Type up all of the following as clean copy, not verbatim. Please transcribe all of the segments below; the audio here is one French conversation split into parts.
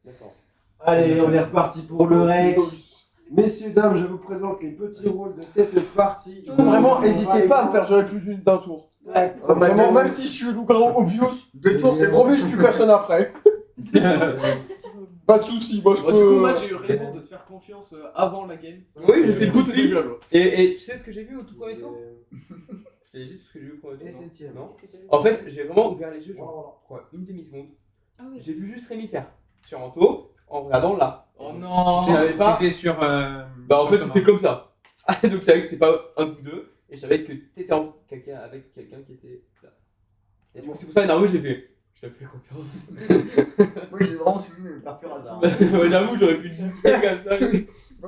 D'accord. Allez, on est reparti pour le rec. Messieurs, dames, je vous présente les petits rôles de cette partie. Vraiment, n'hésitez pas à me faire jouer plus d'un tour. Ouais. Vraiment, même si je suis loup-garou obvious, 2 tours, c'est promis, je tue personne après. Pas de soucis, moi je Du coup, peux. moi j'ai eu raison de te faire confiance avant la game. Oui, j'étais Du coup, tout t'es nul alors. Et tu sais ce que j'ai vu au tout premier tour? Je t'ai dit tout ce que j'ai vu au premier tour. Non. En fait, j'ai vraiment ouvert les yeux, genre, quoi, une demi-seconde. Ah oui. J'ai vu juste Rémi faire sur Anto en regardant là. Oh non. Je savais pas. C'était sur. Bah en sur fait, Thomas. c'était comme ça. Donc je savais que c'était pas un coup deux. Et je savais que t'étais en quelqu'un avec quelqu'un qui était là. Et du coup, c'est pour ça, Naruto, j'ai fait. Je t'ai fait confiance. Moi j'ai vraiment suivi, mais par pur hasard. J'avoue, j'aurais pu le dire comme ça.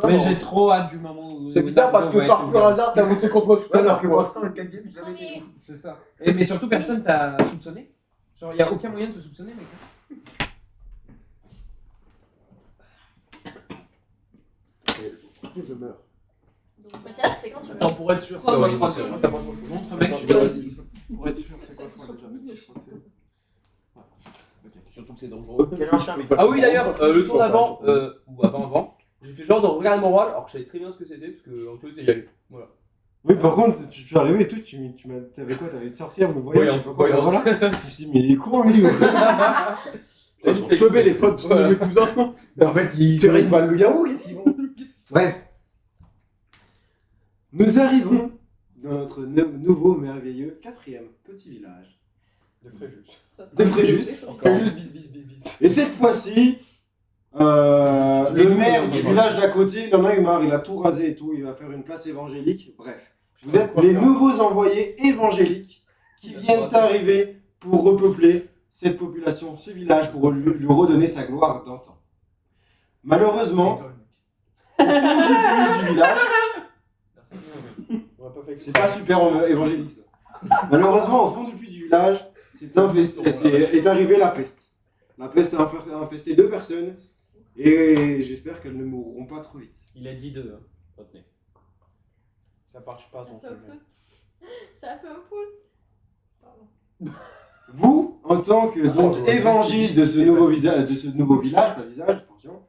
Mais j'ai trop hâte du moment où. C'est bizarre parce que par pur hasard, t'as voté contre moi tout à Ouais, l'heure. parce que pour l'instant, le 4 games, j'ai jamais été ouf. C'est ça. Mais surtout, personne t'a soupçonné. Genre, y a aucun moyen de te soupçonner, mec. Je meurs. Donc Mathias, c'est quand tu veux. Attends, pour être sûr, Oh, moi, je crois c'est que- t'as pas trop chaud. Montre, mec. Attends, je vais rester. Pour être sûr, c'est quoi ce qu'on a déjà dit? Je crois que c'est. Surtout que c'est dangereux. Quel machin, mais Ah oui, d'ailleurs, le tour d'avant, ou avant, j'ai fait genre de regarder mon rôle alors que je savais très bien ce que c'était parce que Anto était y allé. Voilà. Oui, par contre, tu suis arrivé et tout, t'avais quoi? T'avais une sorcière de voyage, je sais pas quoi, Voyante. voilà. Je me suis dit, mais il est con lui. Ils sont teubés les potes de mes cousins. Mais en fait, ils terrifient pas le loup-garou, qu'est-ce qu'ils vont? Bref. Nous arrivons dans notre nouveau merveilleux 4e petit village De Fréjus. de Fréjus. Fréjus bis. Et cette fois-ci, le maire du village d'à côté, il en a eu marre, il a tout rasé et tout, il va faire une place évangélique. Bref, vous êtes les nouveaux envoyés évangéliques qui viennent d'arriver pour repeupler cette population, ce village, pour lui redonner sa gloire d'antan. Malheureusement, au fond du village, c'est pas super évangélique ça. Malheureusement, au fond du puits du village, est arrivée la peste. La peste a infesté 2 personnes et j'espère qu'elles ne mourront pas trop vite. Il a dit deux, hein. Retenez. Ça marche pas ton truc. Ça fait un peu. Vous, en tant que donc évangile de ce nouveau village, pas visage, attention,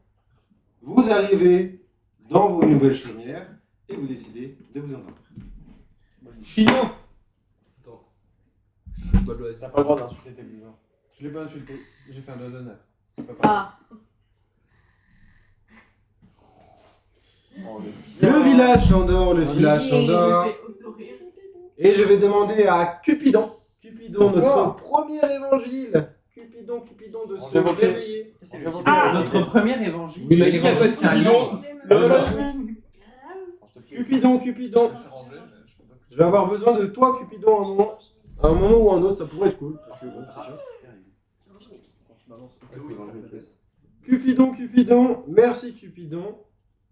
vous arrivez dans vos nouvelles chaumières et vous décidez de vous endormir. Chino. Attends. T'as pas le droit d'insulter tes viewers. Je l'ai pas insulté. J'ai fait un doigt d'honneur. C'est pas pareil. Ah. Le village s'endort, le village s'endort. Et je vais demander à Cupidon, notre premier évangile. Cupidon de se réveiller. Notre premier évangile. Oui, Mais en fait, c'est un livre. Cupidon. Je vais avoir besoin de toi, Cupidon, à un moment ou à un autre, ça pourrait être cool. Parce que bon, c'est sûr. Cupidon, merci Cupidon.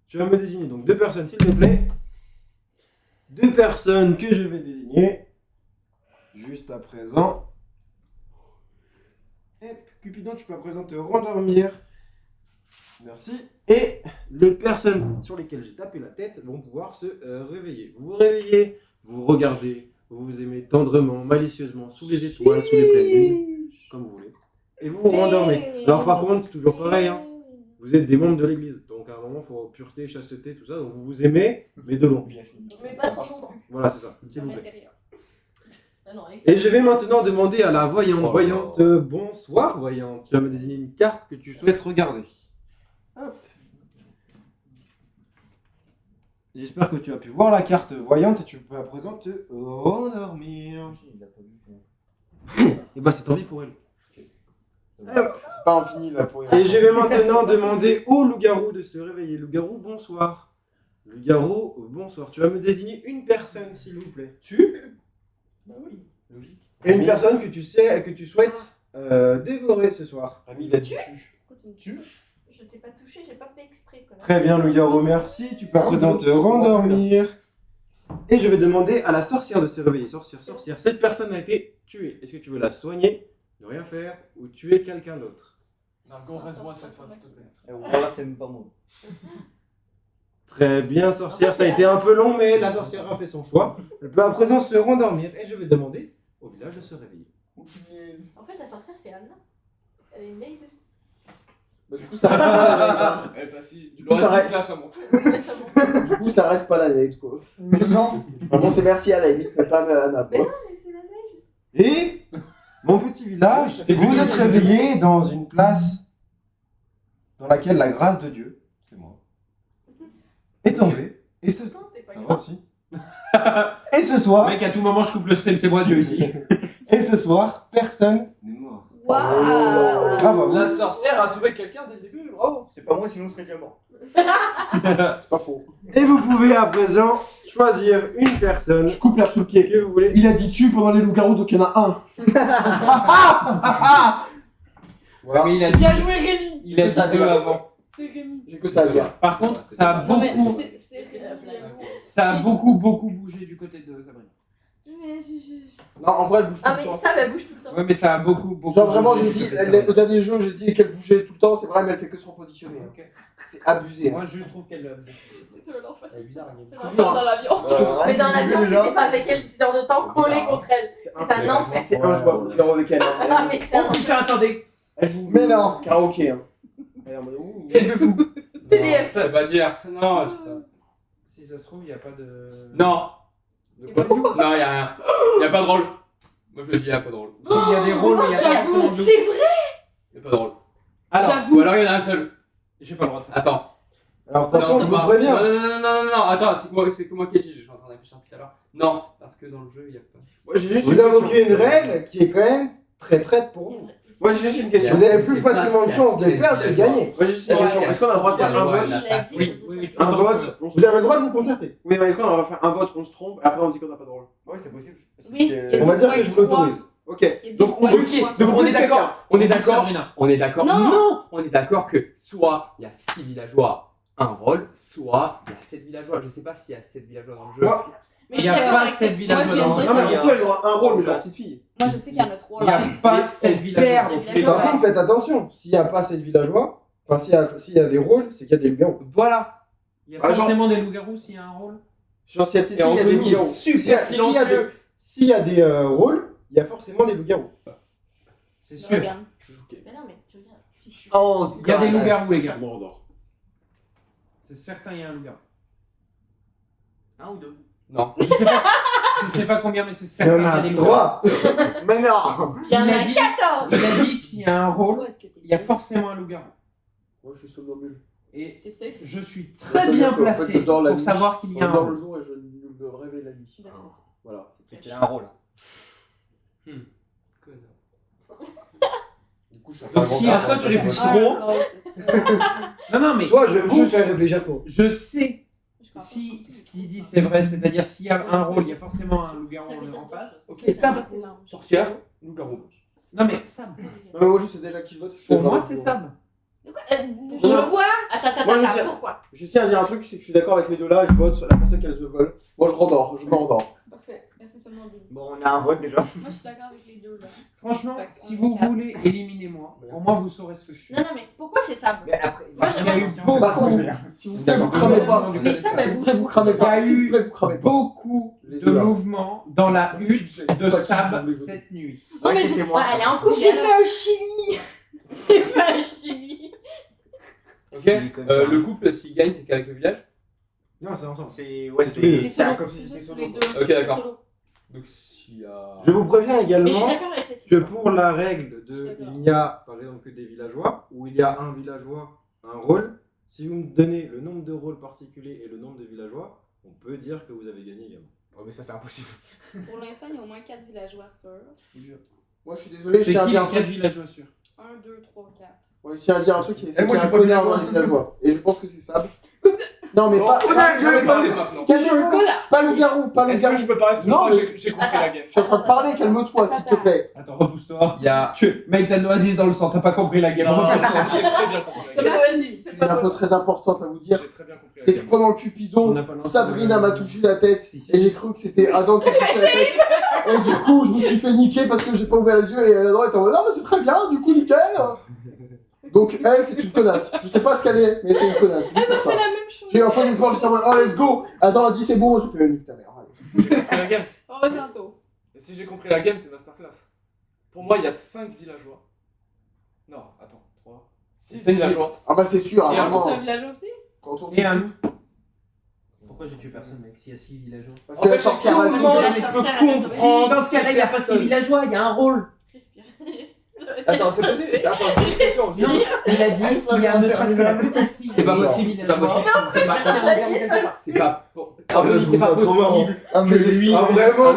Tu vas me désigner donc 2 personnes, s'il te plaît. 2 personnes que je vais désigner juste à présent. Hop, Cupidon, tu peux à présent te rendormir. Merci. Et les personnes sur lesquelles j'ai tapé la tête vont pouvoir se réveiller. Vous vous réveillez, vous regardez, vous vous aimez tendrement, malicieusement, sous les étoiles, sous les pleines lunes, comme vous voulez. Et vous vous rendormez. Alors par contre, c'est toujours pareil, hein. Vous êtes des membres de l'église, donc à un moment, il faut pureté, chasteté, tout ça. Donc vous vous aimez, mais de loin. Mais pas trop longtemps. Voilà, c'est ça, s'il À vous plaît. l'intérieur. Ah non, Et je vais maintenant demander à la voyante, bonsoir voyante. Tu vas me désigner une carte que tu souhaites regarder. Hop. J'espère que tu as pu voir la carte voyante et tu peux à présent te rendormir. Et bah c'est tant pis pour elle. C'est pas infini là pour Et je vais maintenant demander au loup-garou de se réveiller. Loup-garou, bonsoir. Loup-garou, bonsoir. Tu vas me désigner une personne, s'il vous plaît. Bah oui, logique. Et une personne que tu souhaites dévorer ce soir. Ami, il a dit Continue. Je t'ai pas touché, j'ai pas fait exprès. Connard. Très bien, loup-garou, merci. Tu peux à présent te rendormir. Et je vais demander à la sorcière de se réveiller. Sorcière. Cette personne a été tuée. Est-ce que tu veux la soigner, ne rien faire ou tuer quelqu'un d'autre? Margot, reste-moi cette fois, s'il te plaît. Voilà, c'est même pas moi. Très bien, sorcière. Ça a été un peu long, mais la sorcière a fait son choix. Elle peut à présent se rendormir. Et je vais demander au village de se réveiller. En fait, la sorcière, c'est Anna. Elle est une naïve. Bah, du coup, ça reste pas la règle. Hein. Eh bah si, du coup, ça reste- là ça monte. Ça monte. Du coup, ça reste pas la règle, quoi. Mais non. Bon, c'est merci à la limite, mais pas à Anna. Mais quoi. non, mais c'est la neige. Et mon petit village, C'est vous plus êtes réveillé dans une place dans laquelle la grâce de Dieu, c'est moi, est tombée. Et ce, Non, t'es pas ça va grave. aussi. Et ce soir, Mec, à tout moment, je coupe le stream, c'est moi Dieu ici. et ce soir, personne n'est mort. Waouh. Bravo à vous. La sorcière a sauvé quelqu'un dès le début, bravo. C'est pas moi, sinon on serait déjà mort. C'est pas faux. Et vous pouvez à présent choisir une personne Je coupe l'herbe sous le pied. que vous voulez. Il a dit tu pendant les loups-garous, donc il y en a un. Ouais, mais il a dit, Bien joué, Rémi. il a dit Ça deux va. avant. C'est Rémi. J'ai que ça à dire. Par contre, ça a Non, mais beaucoup, c'est Rémi. ça a beaucoup bougé du côté de Sabrina. Mais je- Non, en vrai, elle bouge tout Ah, le mais temps. ça, elle bouge tout le temps. Ouais, mais ça a beaucoup. Genre vraiment, bougé j'ai du dit, côté de Sabrina. au dernier jeu, j'ai dit qu'elle bougeait tout le temps, c'est vrai, mais elle fait que se repositionner. Ok. C'est abusé. Moi, je trouve qu'elle. C'était l'enfer. Elle est bizarre, elle est C'est l'enfer dans l'avion. Mais dans l'avion, t'étais pas avec elle 6 heures de temps collé contre elle. C'est un enfer. C'est injouable, le avec elle. Ah, mais c'est un Oh enfer. putain, attendez. Elle joue mais non, karaoké. Hein. Elle est en mode ouh. Quel de fou. TDF. Ça veut pas dire. Non, je sais pas. Si ça se trouve, il n'y a pas de. Non. Y a pas de Non, y a rien. Y a pas de rôle. Moi je le dis, y a pas de rôle. S'il y a des rôles, mais il y a pas J'avoue, forcément de loup. c'est vrai. Y a pas de rôle. Alors, Ou J'avoue. alors y en a un seul. j'ai pas le droit de faire ça. Attends. Alors par Non, contre, ça je vous va. préviens. Non, attends, c'est que moi qui ai dit, je suis en train de réfléchir tout à l'heure. Non, parce que dans le jeu, il y a pas. Moi, j'ai juste Vous invoquez une règle qui est quand même très traite pour vous. Moi, j'ai juste une question. Vous avez plus facilement de chance de perdre que de gagner. Moi, j'ai juste une question. Est-ce qu'on a le droit de faire un vote Oui. Un vote. Vous avez le droit de vous concerter. Oui, mais est-ce qu'on va faire un vote, on se trompe, et après on dit qu'on n'a pas de rôle. Ouais, c'est possible. Oui, Parce il y a On va des dire fois, que il je y a vous trois. l'autorise. Ok. Il y a des Donc, fois, on il y a veut qui trois. Donc on est plus d'accord. On est d'accord. Sabrina. On est d'accord. Non. Non, on est d'accord que soit il y a 6 villageois, un rôle, soit il y a 7 villageois. Je sais pas s'il y a 7 villageois dans le jeu. Moi, Mais Il je y a suis d'accord pas avec sept cette- villageois moi, je viens de dans- dire Non, mais qu'il y a- en tout, elle aura un rôle, mais genre petite fille. Moi, je sais qu'il y en a trois. Il n'y a là. pas 7 villageois. perd Des dans tous les villageois, cas. Par contre, faites attention. S'il n'y a pas 7 villageois, enfin s'il y a des rôles, c'est qu'il y a des loups-garous. Voilà. Il y a Ah, genre- forcément des loups-garous s'il y a un rôle. Genre, s'il y a petite Et fille, il y a des Anthony est loups-garous. super S'il y a silencieux. S'il y a des rôles, il y a forcément des loups-garous. C'est Je sûr. regarde. Mais non, mais tu regardes. Oh, Il y a des loups-garous, les gars. Mordor. C'est certain, il y a un loup-garou. Un ou deux. Non. Je sais pas combien, mais c'est Il y certain en qu'il y a a des loups-garous. 3. Mais non. Il y en Il a a dit- 14. Il a dit s'il y a un rôle, Pourquoi est-ce que t'es il y a safe? forcément un loup-garou. Moi, je suis somnambule. Et T'es safe? je suis Ça très veut bien dire que, en fait, placé je dors la pour nuit. savoir qu'il y Je a un dors le rôle. jour et je me réveille la nuit. D'accord. Voilà. Il y a un rôle. Du coup, je Donc, s'il y a ça, tu réfléchis Ah, trop. non, c'est- Non, non, mais Soit je vais vous faire réfléchir trop. je sais je crois si pas. ce qu'il dit c'est vrai, c'est-à-dire s'il y a un rôle, il y a forcément un loup-garou Ça veut dire en face. quelque Ok, chose. ça, c'est là. sorcière, loup-garou. Non, mais Sab. Non, mais moi, je sais déjà qui je vote. Je suis Pour d'accord moi, avec c'est vous. Sab. Pourquoi? Attends, Moi, je tiens- pourquoi? Je tiens à dire un truc, c'est que je suis d'accord avec les deux là, et je vote sur la personne qu'elles se veulent. Moi, je rendors, je me rendors. Parfait, merci seulement Billy. Bon, on a un vote déjà. Moi, je suis d'accord avec les deux là. Franchement, Fait que si on vous est quatre. voulez éliminer moi, au moins vous saurez ce que je suis. Non, non, mais pourquoi c'est ça? Mais après, Moi, Il y a eu Bon, par contre, c'est- s'il vous plaît, vous cramez pas. Mais ça, bah, S'il vous plaît, vous cramez Il y pas. a S'il eu vous plaît, vous cramez pas. beaucoup Les de deux, là. mouvements dans la Non, mais hutte c'est de pas qui Sab vous voulez voter. cette nuit. Non, mais c'était moi. elle est en couple. J'ai fait un chili. J'ai fait un chili. Ok. Le couple, s'il gagne, c'est qu'avec le village. Non, c'est ensemble. C'est ouais, C'est tous les deux. C'est c'est solo. comme si C'est c'était juste solo. les deux. Ok, d'accord. C'est solo. Donc s'il y a. Je vous préviens Mais je suis également d'accord avec cette que histoire. pour la règle de Je suis d'accord. il n'y a par exemple que des villageois, où il y a un villageois, un rôle, si vous me donnez le nombre de rôles particuliers et le nombre de villageois, on peut dire que vous avez gagné également. Oh, mais ça, c'est impossible. Pour l'instant, il y a au moins 4 villageois sûrs. Moi, je suis désolé, je C'est tiens à qui dire les un 4 truc. villageois sûrs? 1, 2, 3, 4. Ouais, je tiens à dire un truc, c'est qu'il y moi, a j'ai un pas connard vu dans la les villageois. Et je pense que c'est Sab. Non, mais Oh, pas. on a pas- le non, mais jeu, pas- c'est maintenant. Calmez-vous. connard. Pas le garou, pas le Est-ce que garou. je peux parler parce que Non, je crois que j'ai compris la game. Je suis en train de parler, calme-toi, s'il te plaît. Attends, repousse-toi. Il y a. Mec, t'as de l'oasis dans le sang, t'as pas compris la game. Non, Repousse. j'ai très bien compris la C'est game. pas vas-y. J'ai une info très importante à vous dire. J'ai très bien compris la C'est que game. pendant le On Cupidon, n'a pas lancé Sabrina le- m'a touché la tête Si, si. et j'ai cru que c'était Adam qui me touchait la tête. Et du coup, je me suis fait niquer parce que j'ai pas ouvert les yeux et Adam était en mode non, mais c'est très bien, du coup, nickel. Donc, elle, c'est une connasse. Je sais pas ce qu'elle est, mais c'est une connasse. Juste pour ça. C'est la même chose. J'ai eu un faux espoir, j'étais en mode oh, let's go. Adam a dit c'est bon, je fais nique ta mère. Allez. J'ai compris la game. On va bientôt. Et si j'ai compris la game, c'est masterclass. Pour moi, il y a 5 villageois. Non, attends, 3, C'est un villageois. Ah bah c'est sûr, Et un vraiment. C'est un village aussi? Quand on Et dit un loup. Pourquoi j'ai tué personne, mec? S'il y a 6 villageois. parce En que la fait, sorcière tout va le monde se- La ne sorcière, peut elle a comprendre. Si, dans ce cas-là, il n'y a pas 6 Personne. villageois, il y a un rôle. Respire. Attends, c'est possible. Attends, j'ai une question. Non, il a dit s'il y a ne serait-ce que la petite fille. C'est pas des possible, six c'est pas villageois, possible. c'est pas possible. C'est pas. Ah, je C'est trouve pas ça trop marrant. possible. Ah, mais que lui- ah, vraiment,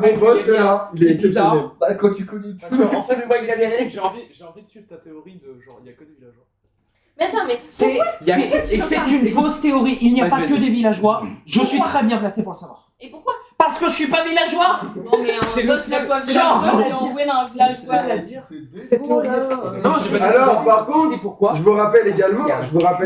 mon poste là, il est C'est bizarre. exceptionnel. Bah, quand tu connais Parce que, en fait, C'est moi qui galère. J'ai envie de suivre ta théorie de genre, il y a que des villageois. Mais attends, mais C'est une fausse théorie. Il n'y a pas que des villageois. Je suis très bien placé pour le savoir. et pourquoi? Parce que je suis pas villageois. Bon, mais C'est on le bosse seul- le pas c'est village genre- et on win en village. Cette théorie est fausse. Non, j'ai pas dit Alors, ça. par contre, C'est pourquoi je vous rappelle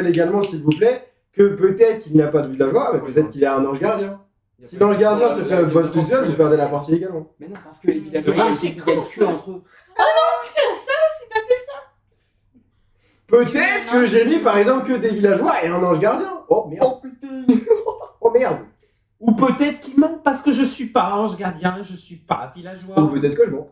également, s'il vous plaît, que peut-être qu'il n'y a pas de villageois, mais peut-être qu'il y a un ange gardien. Si l'ange gardien se fait un vote tout seul, vous perdez la partie également. Mais non, parce que les villageois, ils gagnent que entre eux. T'es la seule si t'as fait ça. Peut-être que j'ai mis par exemple que des villageois et un ange gardien. Oh merde. Oh putain. Oh merde. Ou peut-être qu'il ment parce que je suis pas ange gardien, je suis pas villageois. Ou peut-être que je mens.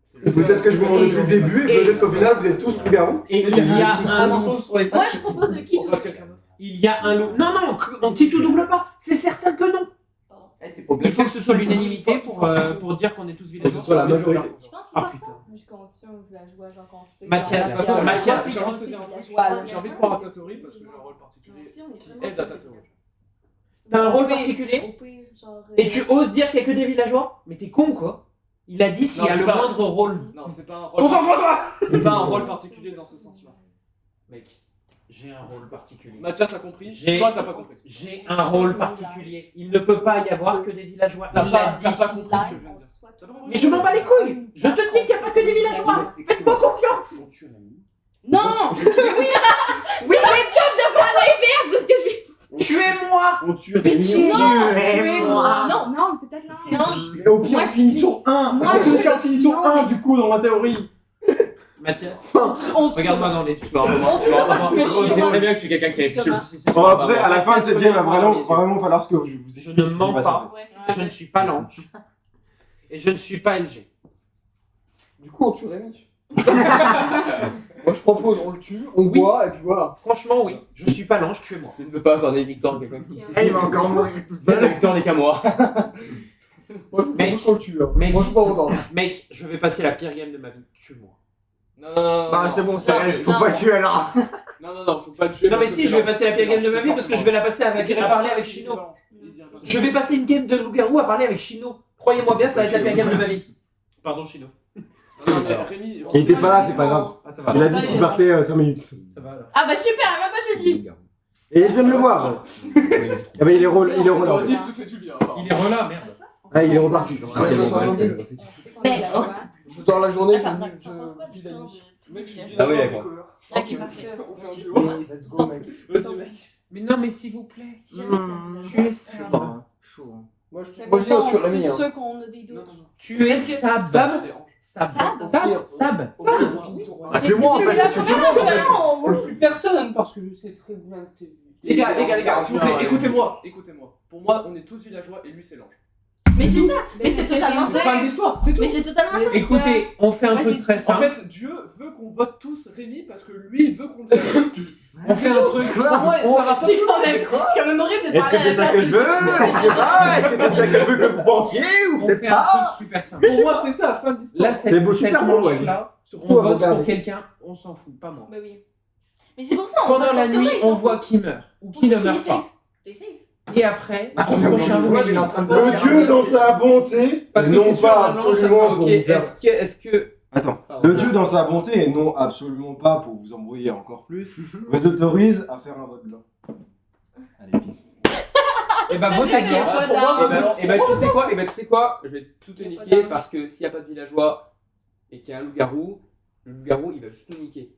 C'est Ou peut-être que je vous mens depuis le début et peut-être qu'au final vous êtes tous loups-garous. Et il y a un loup. mensonge sur les Moi, sacs. je propose de qui On tout. passe quelqu'un d'autre. Il y a un loup. Non, non, on quitte ou double pas. C'est certain que non. Il faut que ce soit l'unanimité pour dire qu'on est tous Que ce villageois. soit la majorité. Je pense Ah, qu'il putain. ça. Mais je continue au villageois, genre qu'on sait. Mathias, Genre, Mathias, Mathias, j'ai envie de te c'est dire un truc. villageois, là. J'ai envie de croire à ta théorie parce que j'ai un rôle particulier Si, on est qui vraiment aide à ta théorie. T'as un rôle Au pire- particulier Au pire, genre. et tu oses dire qu'il y a que des villageois? Mais t'es con quoi. Il a dit s'il y a Non, le c'est pas- moindre rôle. Non, c'est pas un rôle. Concentre-toi. C'est pas un rôle particulier dans ce sens-là. Mec, j'ai un rôle particulier. Mathias a compris. J'ai- Toi, t'as pas compris. J'ai un rôle particulier. Il ne peut pas y avoir que des villageois. T'as Il l'a pas dit. compris ce que je viens de dire. Mais je m'en bats les couilles. Je te dis qu'il n'y a pas que des villageois. Faites-moi confiance. Non! Oui, C'est ce que je vais tuez-moi. On tue Pitié. tuez-moi! Non, non, c'est peut-être là. Mais au pire, Moi, on finit je- sur 1. Moi, Au je- pire, on finit sur Non, 1 mais- du coup dans la théorie. Mathias, On regarde-moi dans les yeux. C'est très bien que je suis quelqu'un qui a Thomas. Bon, après, à la fin de cette game, il va vraiment falloir ce que je vous Je explique. ne ce qui mens s'est passé. pas. Je ne suis pas l'ange. Et je ne suis pas LG. Du coup, on tue Rémi. Moi, je propose, on le tue, on Oui. boit, et puis voilà. Franchement, oui. Je suis pas l'ange, tuez-moi. Je ne peux pas accorder une victoire à quelqu'un qui. Il va encore mourir tout La seul. victoire n'est qu'à moi. Moi, je Mec. propose qu'on le tue. Hein. Mec. Moi, je suis pas autant. Mec, je vais passer la pire game de ma vie. Tue-moi. Non. Bah, c'est bon, c'est Non, vrai, non. faut pas tuer alors. Non, faut pas le tuer. Non, mais parce que si, c'est je vais lent. passer la pire game de ma C'est vie parce que je vais la passer avec, à parler avec Chino. Chino. Je vais passer une game de loup-garou à parler avec Chino. Croyez-moi bien, ça va être la pire game de ma vie. Pardon, Chino. Non, mais Rémi, Il était pas là, c'est pas grave. Ah, ça va. Il a dit qu'il partait 5 minutes. Ça va alors. Ah bah super, même pas jeudi. Et je viens de le voir. Ah bah il est relâché. Vas-y, je te fais du bien. Il est relâche, merde. Ah, il est reparti. Mais Je dors la journée, attends, je t'en penses quoi vis du la plan nuit. de Mec, je suis Ah oui, villageois d'accord. bricoleur. Ah, qui est parfait. On fait un duo. Let's go, mec. Vas-y, mec. Mais non, mais s'il vous plaît. Si jamais ça- Tu es Sab. Chaud. Moi, je Mais moi, je dis, on tue on Rémi. tue Hein. ceux qu'on a des Non, doutes. non. Tu es Sab. Sab. Sab. Au pire, ça finit sur 1. Ah, tuez-moi en J'ai fait. vu la Tuez-moi en fait. Non, moi je suis personne parce que je sais très bien que t'es. Les gars, s'il vous plaît, écoutez-moi. Pour moi, on est tous villageois et lui, c'est l'ange. Mais c'est ça. Mais c'est c'est ce que totalement j'ai C'est dit. fin de l'histoire, c'est tout. Mais c'est totalement ça. Écoutez, on fait un Moi, truc j'ai- très En simple. fait, Dieu veut qu'on vote tous Rémi parce que lui, il veut qu'on le vote. On fait un truc. Pour moi, ça rapporte. C'est quand même horrible de Est-ce que parler c'est ça que je veux? Est-ce que pas? Est-ce que c'est ça que je veux que vous pensiez? Ou On peut-être fait un pas? truc super simple. Pour moi, c'est ça, fin de l'histoire. Là, C'est beau, super beau, ouais. là, Surtout on à vote regarder. pour quelqu'un, on s'en fout, pas moi. Bah oui. Mais c'est pour ça. on Pendant vote la pour Thomas, nuit, ils on s'en voit foutent. qui meurt ou Pour qui ceux ne meurt est pas. safe. T'es safe. Et après, Ah, le prochain on vous il est en train de mettez. Le Dieu dans sa bonté, Parce que non c'est sûr, pas un ange, ça sera absolument pour Ok, vous faire... est-ce que. Attends. Pardon. Le Dieu dans sa bonté, et non absolument pas pour vous embrouiller encore plus, vous autorise à faire un vote blanc. Allez, pisse. Et bah, votez Avec bien. un soda. Pour moi, Ah, bah, tu sais quoi, je vais tout te Y a pas niquer d'ange. parce que s'il n'y a pas de villageois et qu'il y a un loup-garou, le loup-garou il va juste nous niquer.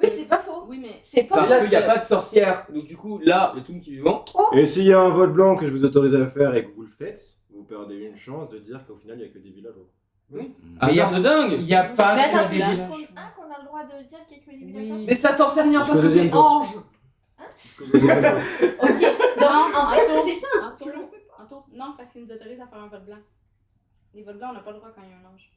Oui, c'est pas faux. Oui, mais. C'est pas Parce faux. qu'il n'y a pas de sorcière. Donc du coup, là, il y a tout le monde qui est vivant. Et s'il y a un vote blanc que je vous autorise à faire et que vous le faites, vous perdez une chance de dire qu'au final il n'y a que des villageois. Un hasard de dingue. Il n'y a pas Mais attends, que c'est des juste villages. pour qu'on a le droit de dire qu'il y a que des villageois. Oui. Mais ça t'en sait rien parce Jusqu'au que deuxième t'es tour. ange. Ok, donc en fait, attends. c'est ça. Attends. Non, parce qu'ils nous autorisent à faire un vote blanc. Les votes blancs, on n'a pas le droit quand il y a un ange.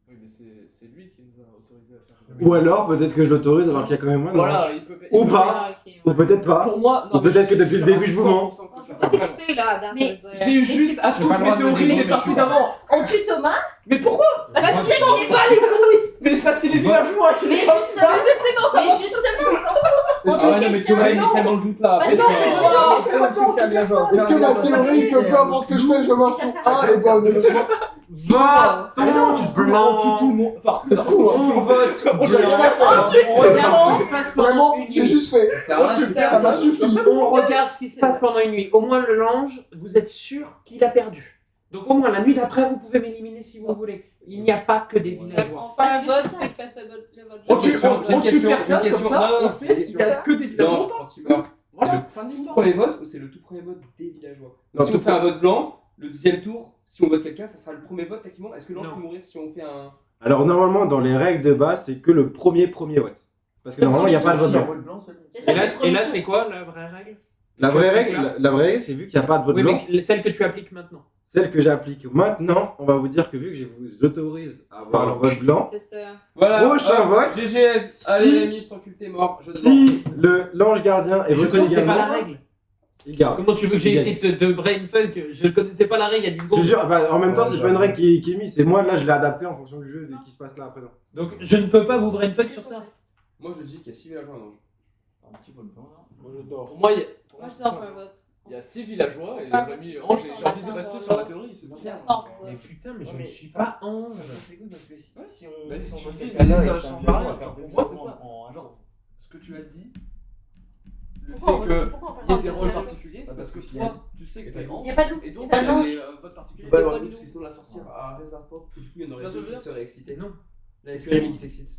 Oui, mais c'est lui qui nous a autorisé à faire. Ou alors, peut-être que je l'autorise alors qu'il y a quand même moins de Voilà, manches. il peut. Ou il peut- pas. Ah, ok, Ou ouais. peut-être pas. Pour moi, Ou peut-être que depuis le début, je vous mens. On va t'écouter là, Adam, Mais ça veut dire. J'ai eu juste à J'ai toutes pas le mes droit de me théories dévier, sont mais sorties je suis d'avant. On tue Thomas Mais pourquoi parce qu'il sait qu'il est pas les couilles. Mais c'est parce qu'il est villageois qu'il Mais est comme justement, ça. Je sais, non, ça mais va. justement, on s'en fout. On Ah tue ouais, non, mais quelqu'un. Thomas, il est tellement le doute là. Parce Après, qu'on ça- fait Est-ce que ma théorie que peu importe ce que je fais, je m'en fous est bonne? Vote blanc. On tue tout le monde. Enfin, C'est fou, hein. On vote J'ai rien à blanc. faire. On regarde ce qui se passe pendant Vraiment, une j'ai nuit. juste fait. Ça m'a suffi. On regarde ce qui se passe pendant une nuit. Au moins le l'ange, vous êtes sûr qu'il a perdu. Donc au moins la nuit d'après, vous pouvez m'éliminer si vous voulez. Il n'y a pas que des villageois. On fait un vote, c'est que fait le vote. On tue Question, personne une comme question. ça, Non, on sait s'il y a que des Non, villageois. quand tu meurs, c'est Voilà, le fin de tout l'histoire. premier vote ou c'est le tout premier vote des villageois? Non, Si tout on fait un vote blanc, le deuxième tour, si on vote quelqu'un, ça sera le premier vote techniquement. Est-ce que l'ange Non. peut mourir si on fait un. Alors, normalement, dans les règles de base, c'est que le premier vote. Parce que normalement, il n'y a pas de vote blanc. Et ça, c'est le Et premier là tour. c'est quoi la vraie règle? La vraie règle, c'est vu qu'il n'y a pas de vote Oui, blanc. mais celle que tu appliques maintenant. Celle que j'applique maintenant, on va vous dire que vu que je vous autorise à avoir Voilà. le vote blanc, C'est ça. Voilà. Prochain hop, vote. GGS. Si- Allez, Rémi, je t'encule, t'es mort. Je te si l'ange gardien est Et je voté connaissais pas la également, règle. il garde. Comment tu veux que j'ai Il essayé de brainfuck? Je ne connaissais pas la règle il y a 10 Je secondes. te jure, bah, en même temps, c'est pas une règle qui est mise, c'est moi, là, je l'ai adapté en fonction du jeu et de qui se passe là à présent. Donc je ne peux pas vous brainfuck sur ça. Moi, je dis qu'il y a 6 villageois en ange. Un petit vote blanc là. Moi, je dors. Pour moi, il y a. Moi, je dis on fait un vote. Il y a 6 villageois et Enfin, on a mis Ange et j'ai envie de rester sur la théorie. C'est J'aime tout. ça, on Mais vote. putain, mais je Ouais, ne mais suis pas ange. C'est cool parce que si on. Mais si on tu vote dis, quelqu'un là, mais et ça que c'est un change villageois, rien. on perd Pour deux moi, votes c'est ça. en un jour. Ce que tu as dit, le Pourquoi on fait vote- qu'il pourquoi on y ait parle des de rôles loup particuliers, c'est parce que toi, tu sais que t'es Il ange n'y a pas de loup. et donc C'est il y un a ange. des votes particuliers. Il peut y avoir pas une de loup, loup. sinon la sorcière a un instant. Du coup, il y en aurait Tu vois ce que deux je veux qui seraient excités. Non. Là, il y a que Rémi qui s'excite.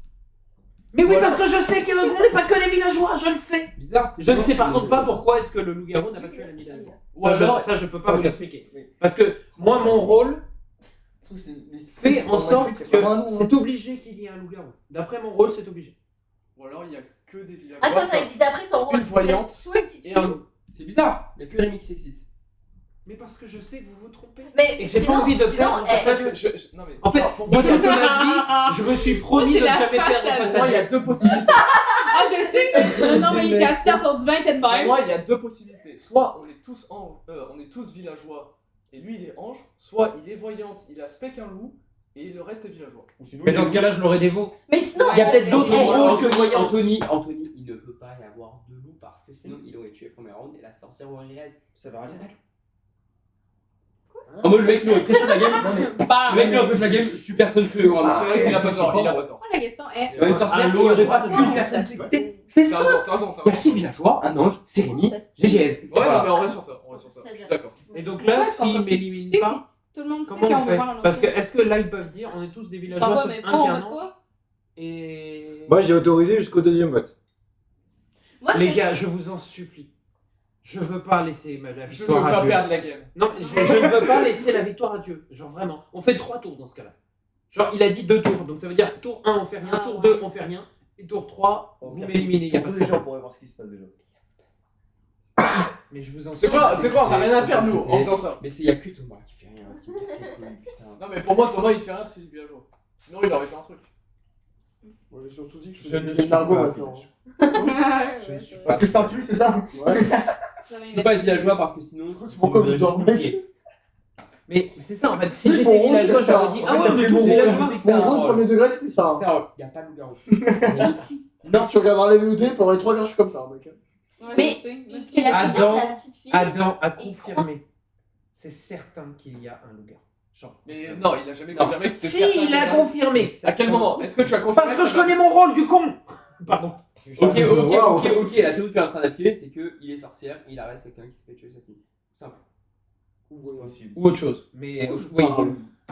Mais oui, parce que je sais qu'on n'est pas que des villageois, je le sais. Bizarre. Je ne sais par contre pas pourquoi est-ce que le loup-garou n'a pas tué la villageoise. Ou alors, Ça, je peux pas Ok. vous l'expliquer. Parce que moi, mon rôle fait en sorte que c'est obligé qu'il y ait un loup-garou. D'après mon rôle, c'est obligé. ou alors il y a que des villageois. Attends, ça sauf- existe après son rôle. Une voyante Soit une petite et un fille. loup. C'est bizarre. Il y a que Rémi qui s'excite. Mais parce que je sais que vous vous trompez. Mais Et j'ai pas sinon- envie de sinon, perdre En face à fait, lui. non mais. En fait, pour de moi, toute ma vie, je me suis promis Moi, de c'est ne la jamais face perdre à face Pour moi, à il y a lui. deux possibilités. Ah, je sais que non, mais il casse terre sur du vin, t'es de Pour même. moi, il y a deux possibilités. Soit on est tous anges, on est tous villageois et lui il est ange, soit il est voyante, il a spec un loup et le reste est villageois. Mais dans ce cas-là, je l'aurais dévot. Mais sinon, Il y a peut-être d'autres Eh, rôles que voyante. Anthony, il ne peut pas y avoir de loup parce que sinon il aurait tué le premier round et la sorcière aurait reste. Ça veut rien dire. En mode, le mec, nous, on prêche la game. Bam. Le mec, nous, on prêche la game. Je tue personne sur le round. C'est vrai qu'il a pas tort, il a pas tort. Pourquoi la question est. Une sorcière, il aurait pas qu'une personne s'exciter. C'est ça. T'as raison. Il y a 6 villageois, un ange, c'est Rémi, GGS. Ouais, non, mais on reste sur ça. Je suis d'accord. Et donc là, s'ils m'éliminent pas, Tout le monde sait comment qu'on on veut fait? faire un autre. Parce que est-ce que là, ils peuvent dire on est tous des villageois Bah ouais, sauf mais un pas, qui est on un vote ange? pas. Et. Moi, j'ai autorisé jusqu'au deuxième vote. Moi, Les gars, je vous en supplie. Je veux pas laisser la Je ne veux victoire à pas Dieu. perdre la game. Non, je ne veux pas laisser la victoire à Dieu. Genre vraiment. On fait 3 tours dans ce cas-là. Genre, il a dit 2 tours. Donc ça veut dire tour 1, on fait rien. Ah, Tour ouais. 2, on fait rien. Et tour 3, vous m'éliminez. Y a pas de- Déjà, on pourrait voir ce qui se passe déjà. Mais je vous en C'est supplie. quoi, on a rien à perdre nous en faisant ça. Mais il y a que Thomas qui fait rien. Qui me casse les couilles, putain. Non, mais pour moi, Thomas il fait rien si c'est villageois. Sinon, il aurait fait un truc. Moi, j'ai surtout dit que Je ne suis suis Margot pas maintenant. Je ne suis Parce que je parle plus, c'est ça? Ouais. Je peux pas être villageois parce que sinon. C'est pourquoi que je dors, mec. Mais c'est ça en fait. Si C'est j'étais pour rôle, villageois, c'est ça. j'aurais dit En ah fait, ouais, on est tous mon villageois. Mon rôle premier degré, c'était ça. C'était un- Il n'y a pas de loup-garou. Mais ici. Non, tu regarderas les VOD, pendant les 3 quarts, je suis comme ça, mec. Mais je sais. il a fait dire Adam- que la petite fille. Adam a confirmé. C'est certain qu'il y a un loup-garou. Genre. Mais non, il a jamais confirmé que c'était Si, certain il a qu'il y a- confirmé. À quel moment? Est-ce que tu as confirmé? Parce que je connais mon rôle du con. Pardon. Ok, Wow. la théorie que tu es en train d'appuyer, c'est qu'il est sorcière, il arrête quelqu'un qui se fait tuer cette nuit. Simple. Ou autre chose. Mais Ou autre oui. chose.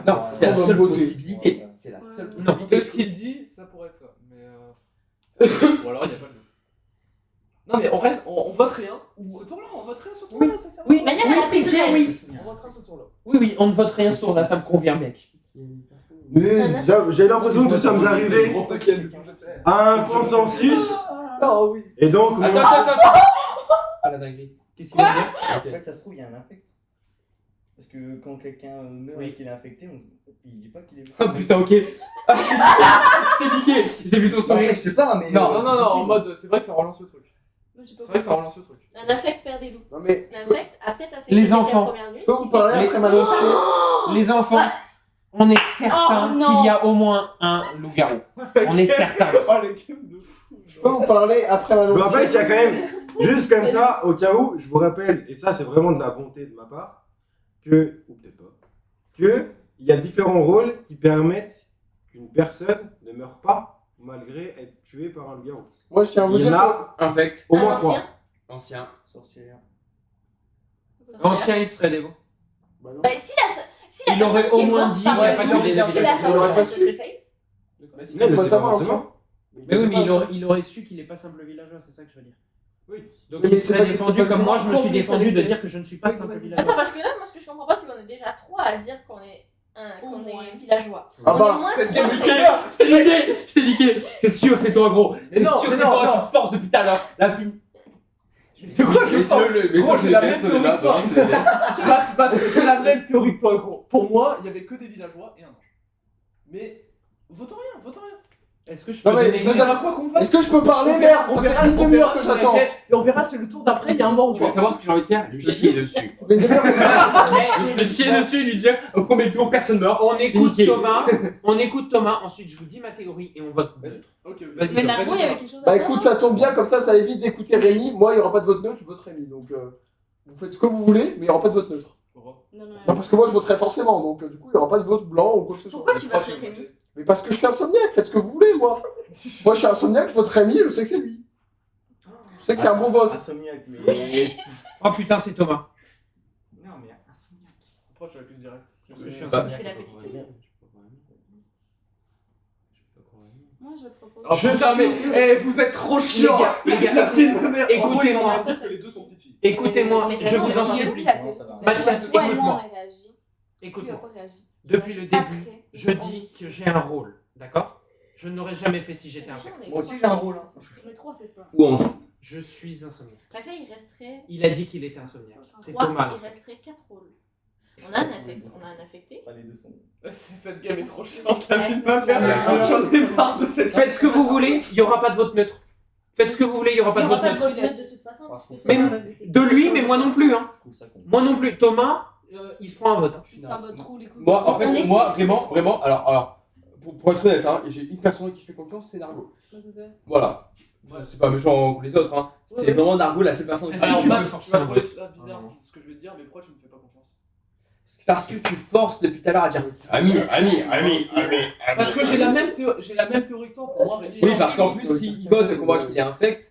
Non, c'est la Faut seule voter. possibilité. C'est la seule Non. possibilité. De ce qu'il dit, ça pourrait être ça. Mais ou alors il n'y a pas de. Non mais on reste, on vote rien. Ce tour-là, on vote rien ce tour-là, ça sert à Oui, rien. Mais il y a oui, la Pitié, petite oui. On votera ce tour-là. Oui, oui, on ne vote rien sur là, ça me convient, mec. Mais j'ai l'impression que nous sommes arrivés à un consensus. Ah oui. Et donc, Attends, moi, attends, attends. Ah la dinguerie. Qu'est-ce qu'il veut dire En Ok. fait, ça se trouve, il y a un infect. Parce que quand quelqu'un meurt Oui. et qu'il est infecté, il dit pas qu'il est Oh mort. putain, ok. Ah, je t'ai niqué. J'ai vu ton Non, sourire. mais je sais pas, mais. Non, Non, en mode, c'est vrai que ça relance le truc. Moi, j'ai pas C'est vrai que ça relance le truc. Un affect perd des loups. Non mais, Un affect a peut-être affecté Les la enfants. première nuit. je peux ce vous qui fait parler Les- après ma longue sieste? Les enfants, on est certain Oh, non. qu'il y a au moins un loup-garou. On est certain. de ça. Oh, les games de fou. Je peux vous parler après ma Je vous longue rappelle qu'il y a sieste? quand même, juste comme ça, au cas où, je vous rappelle, et ça c'est vraiment de la bonté de ma part, que, ou peut-être pas, que il y a différents rôles qui permettent qu'une personne ne meure pas malgré être tuée par un loup-garou. Moi, je tiens à vous Il y en dire a que... Infect. au Un moins ancien. 3. Ancien. Sorcière. L'ancien, il serait dévot. Bah non. Bah, si la Il personne aurait qui au est moins morte dit par qu'il n'y a le pas loup, de Il si la aurait sorcière, pas est-ce que su. c'est safe? Bah, si. Non, mais peut c'est savoir, pas forcément. Mais oui, mais il aurait su qu'il n'est pas simple villageois, c'est ça que je veux dire. Oui. Donc Mais il c'est serait pas que défendu c'était pas comme le moi, je me suis bon. défendu de dire que je ne suis pas simple Attends, villageois. parce que là, moi, ce que je comprends pas, c'est qu'on est déjà 3 à dire qu'on est Ouais. villageois. Ah On est bah, moins Je sur t'ai niqué. ces- Je t'ai niqué. C'est sûr que c'est toi, gros. Mais C'est non, sûr que mais c'est non, toi. non. Tu forces depuis tout à l'heure. La vie. De quoi je force Mais Gros, toi, j'ai je la déteste même théorie déjà, que toi. toi, je déteste. J'ai la même théorie que toi, gros. Pour moi, il y avait que des villageois et un ange. Mais votons rien, votons rien. Est-ce que je peux Non, mais donner ça, Ça une- sert à quoi qu'on fasse Est-ce que je peux parler, On verra- merde? on Ça verra- fait une on demi-heure verra que si la j'attends. quête- Et on verra si le tour d'après il y a un mort ou Tu veux pas. savoir ce que j'ai envie de faire? Lui chier dessus. Ça fait une demi-heure que Je vais chier dessus et lui dire au premier tour, personne meurt. On écoute Niqué. Thomas, ensuite je vous dis ma théorie et on vote. Vas-y. Ok, Vas-y, Mais Tom. Nargo, il y avait quelque chose à Bah dire, écoute, non ça tombe bien, comme ça évite d'écouter Rémi. Moi, il n'y aura pas de vote neutre, je vote Rémi. Donc, vous faites ce que vous voulez, mais il n'y aura pas de vote neutre. Non, non, Bah, parce que moi, je voterai forcément, donc du coup, il n'y aura pas de vote blanc ou quoi que ce soit. Pourquoi tu Moi, voterais j'ai Rémi? voté. Mais parce que je suis insomniaque, faites ce que vous voulez, moi. Moi, je suis insomniaque, je vote Rémi, je sais que c'est lui. Je sais que c'est un bon vote. Insomniaque, mais. Oh putain, c'est Thomas. Non, mais insomniaque. Pourquoi je suis accuse direct Je suis Bah, C'est la petite fille. Moi, je propose. Oh putain, mais vous êtes trop chiants. Les gars, La fille de ma mère. écoutez-moi. En gros, ils sont en train de- Les deux sont petites filles. écoutez-moi, Mais je ça, vous non, en mais supplie. Non, ça va. Mathias, Toi et moi, écoute-moi. on a réagi. Lui a Écoute-moi. pas réagi. Depuis le début, Après, je dis que j'ai un rôle, d'accord? Je ne l'aurais jamais fait si j'étais infecté. Moi aussi, j'ai un rôle, hein. On est trois, c'est ça. Ou ange. Je suis insomniaque. Donc là, il resterait. Il a dit qu'il était insomniaque. C'est 3, Thomas. il resterait 4 rôles. On a un affecté. Ah, les deux sont. Cette game est trop chiante. La Ouais, vie de ma c'est mère. ça. J'en ai marre de cette. Faites ce que vous voulez, il n'y aura pas de vote neutre. Faites ce que vous voulez, il n'y aura Il pas n'y de aura vote pas de neutre. vote neutre de toute façon. parce que Mais ça va voter. de lui, mais moi non plus. Hein. Je trouve ça con. Moi non plus. Thomas, il se prend un vote. Hein. C'est un vote trou, les couilles. Moi, en On fait, essaie. moi, vraiment, alors, pour être honnête, hein, et j'ai une personne qui fait confiance, c'est Nargo. Ouais, c'est ça. Voilà. C'est pas méchant que les autres, hein. C'est Ouais. vraiment Nargo la seule personne Est-ce qui que Alors, tu Max, peux tu forcer vas un trouver vote? ça bizarre Ah, non. ce que je vais te dire, mais pourquoi tu me fais pas confiance? Parce que tu forces depuis tout à l'heure à dire ami. Parce que j'ai la même théorie que toi. Pour moi, Rémi. Oui, parce qu'en plus, s'il vote qu'on voit qu'il est infect,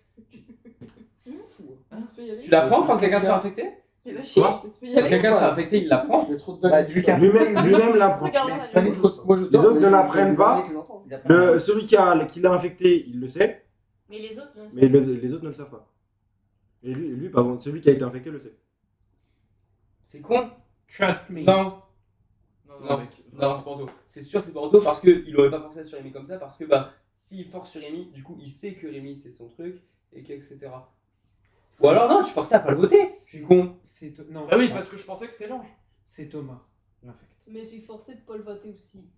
tu l'apprends quand quelqu'un sera infecté? Tu veux chier? Quoi Tu peux y Quand aller. quelqu'un sera infecté, il l'apprend. Il y a trop de Bah, dingues. Lucas. Lui-même l'apprend. Regarde, on a Mais- vu. Moi, je Les dors, autres mais ne je- l'apprennent je- pas. je l'entends. Celui qui l'a infecté, il le sait, Mais les autres, je ne sais mais pas. les autres ne le savent pas. Et lui, pardon, celui qui a été infecté le sait. C'est con. Trust me. Non, Non, mec. non, c'est Panto. C'est sûr que c'est Panto parce qu'il aurait pas forcé sur Rémi comme ça, parce que bah, s'il force sur Rémi, du coup, il sait que Rémi c'est son truc, et que etc. Ou alors non, tu forçais à pas le voter, je suis con. Non. Bah oui, parce que je pensais que c'était l'ange. C'est Thomas, l'infecté. Mais j'ai forcé de pas le voter aussi.